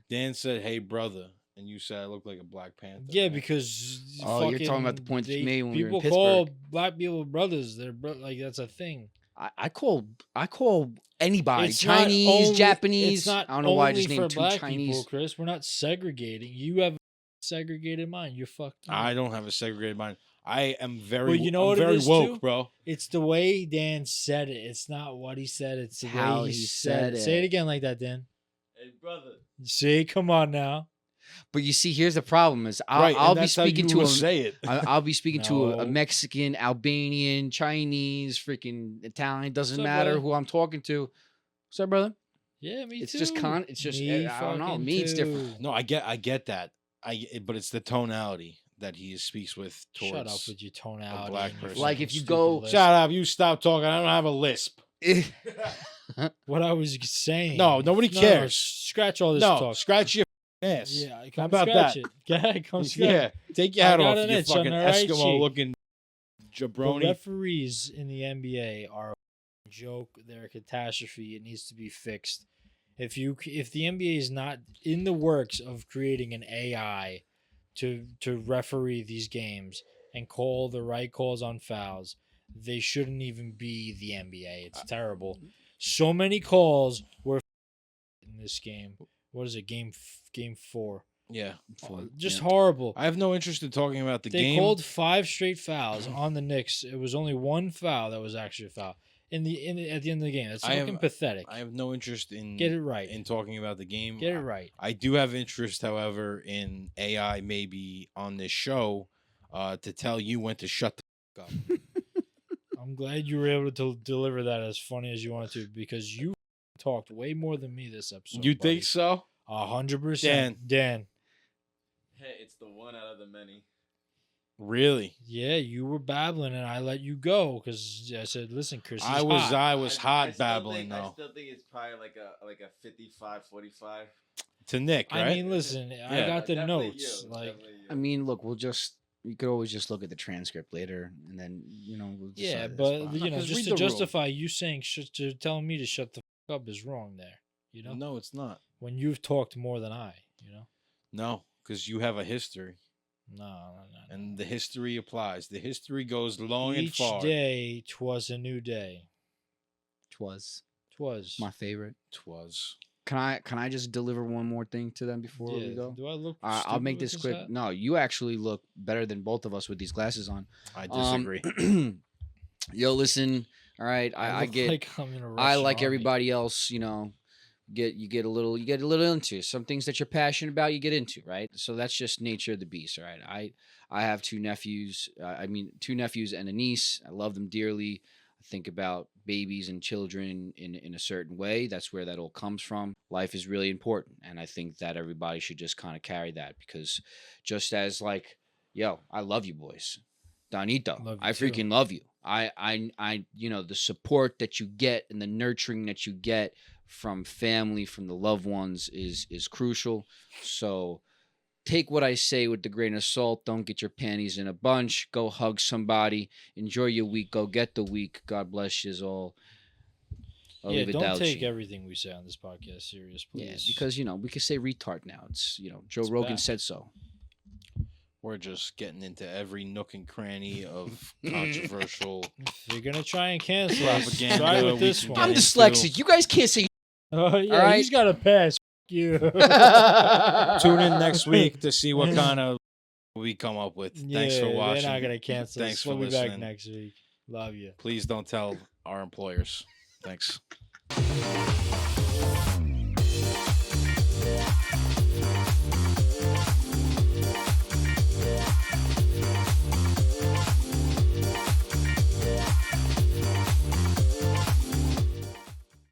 Dan said, "Hey, brother," and you said I look like a Black Panther. Yeah, right? because you're talking about the point that you made when we were in people Pittsburgh. call black people brothers. They're like that's a thing. I call anybody It's not Chinese, only- Japanese. It's not I don't know why I just only named for 2 black Chinese. people, Chris. We're not segregating. You have a segregated mind. You're fucked up. I don't have a segregated mind. I am very, Well, you know I'm what it very is, woke, too? bro. It's the way Dan said it. It's not what he said. It's the How way he he said said it. it. Say it again like that, Dan. Hey, brother. See, come on now. But you see, here's the problem: is Right, I'll and be that's how speaking you to will a say it. I'll be speaking to a No. Mexican, Albanian, Chinese, freaking Italian. Doesn't What's up, matter brother? who I'm talking to. What's up, brother? Yeah, me It's too. just It's just Me I don't know. fucking Me, it's different. too. No, I get that. But it's the tonality that he speaks with towards. Shut up with your tonality. black and your person. Like, fucking if you stupid go- lisp. Shut up! You stop talking. I don't have a lisp. What I was saying. No, nobody cares. Scratch all this No, talk. scratch your ass. Yeah, How come about scratch that? it. Yeah, come scratch Yeah, take your hat I got off, an you itch on fucking the right cheek. Eskimo-looking The jabroni. referees in the NBA are a joke. They're a catastrophe. It needs to be fixed. If the NBA is not in the works of creating an AI to referee these games and call the right calls on fouls, they shouldn't even be the NBA. It's terrible. So many calls were in this game. What is it? Game 4. Yeah, Just Yeah. horrible. I have no interest in talking about the They game. called 5 straight fouls on the Knicks. It was only one foul that was actually a foul at the end of the game. That's I have- fucking pathetic. I have no interest in Get it right. in talking about the game. Get it right. I do have interest, however, in AI maybe on this show to tell you when to shut the fuck up. I'm glad you were able to deliver that as funny as you wanted to because you talked way more than me this episode. You buddy. think so? 100%. Dan. Hey, it's the one out of the many. Really? Yeah, you were babbling and I let you go because I said, "Listen, Chris, he's I was hot." hot still babbling think, I though. still think it's probably like a 55-45. To Nick, right? I mean, listen, I Yeah. got the Definitely notes. you, Like, definitely you. I mean, look, you could always just look at the transcript later, and then we'll yeah, decide this, but but- you know, 'cause just read to the rule. justify you saying to telling me to shut the fuck up is wrong there. You know, No, it's not. when you've talked more than I. You know, No, because you have a history, no. and the history applies. The history goes long and Each far. day, 'twas a new day. Twas 'Twas. my favorite. Twas. Can I just deliver one more thing to them before we go? Do I look? I'll stupid make with this quick. hat? No, you actually look better than both of us with these glasses on. I disagree. Yo, listen. All right, I look get. like I'm in a I Russian like army. everybody else. You get a little into some things that you're passionate about. You get into, right? So that's just nature of the beast. All right. I have two nephews. Two nephews and a niece. I love them dearly. I think about babies and children in a certain way. That's where that all comes from. Life is really important, and I think that everybody should just kind of carry that because just as like, yo, I love you boys. Donito, Love you I too. freaking love you. I the support that you get and the nurturing that you get from family, from the loved ones is crucial. So take what I say with the grain of salt. Don't get your panties in a bunch. Go hug somebody. Enjoy your week. Go get the week. God bless you all. Yeah, don't take everything we say on this podcast serious, please. Yeah, because we can say retard now. It's Joe It's Rogan bad. said so. We're just getting into every nook and cranny of controversial. if you're gonna try and cancel us, Propaganda, try with we this can one. get I'm into- dyslexic. You guys can't say. Oh yeah, All right. he's got a pass. You. Tune in next week to see what kind of we come up with. Thanks for Yeah, watching. They're not gonna cancel Thanks us. for We'll be back listening. next week. Love you. Please don't tell our employers. Thanks.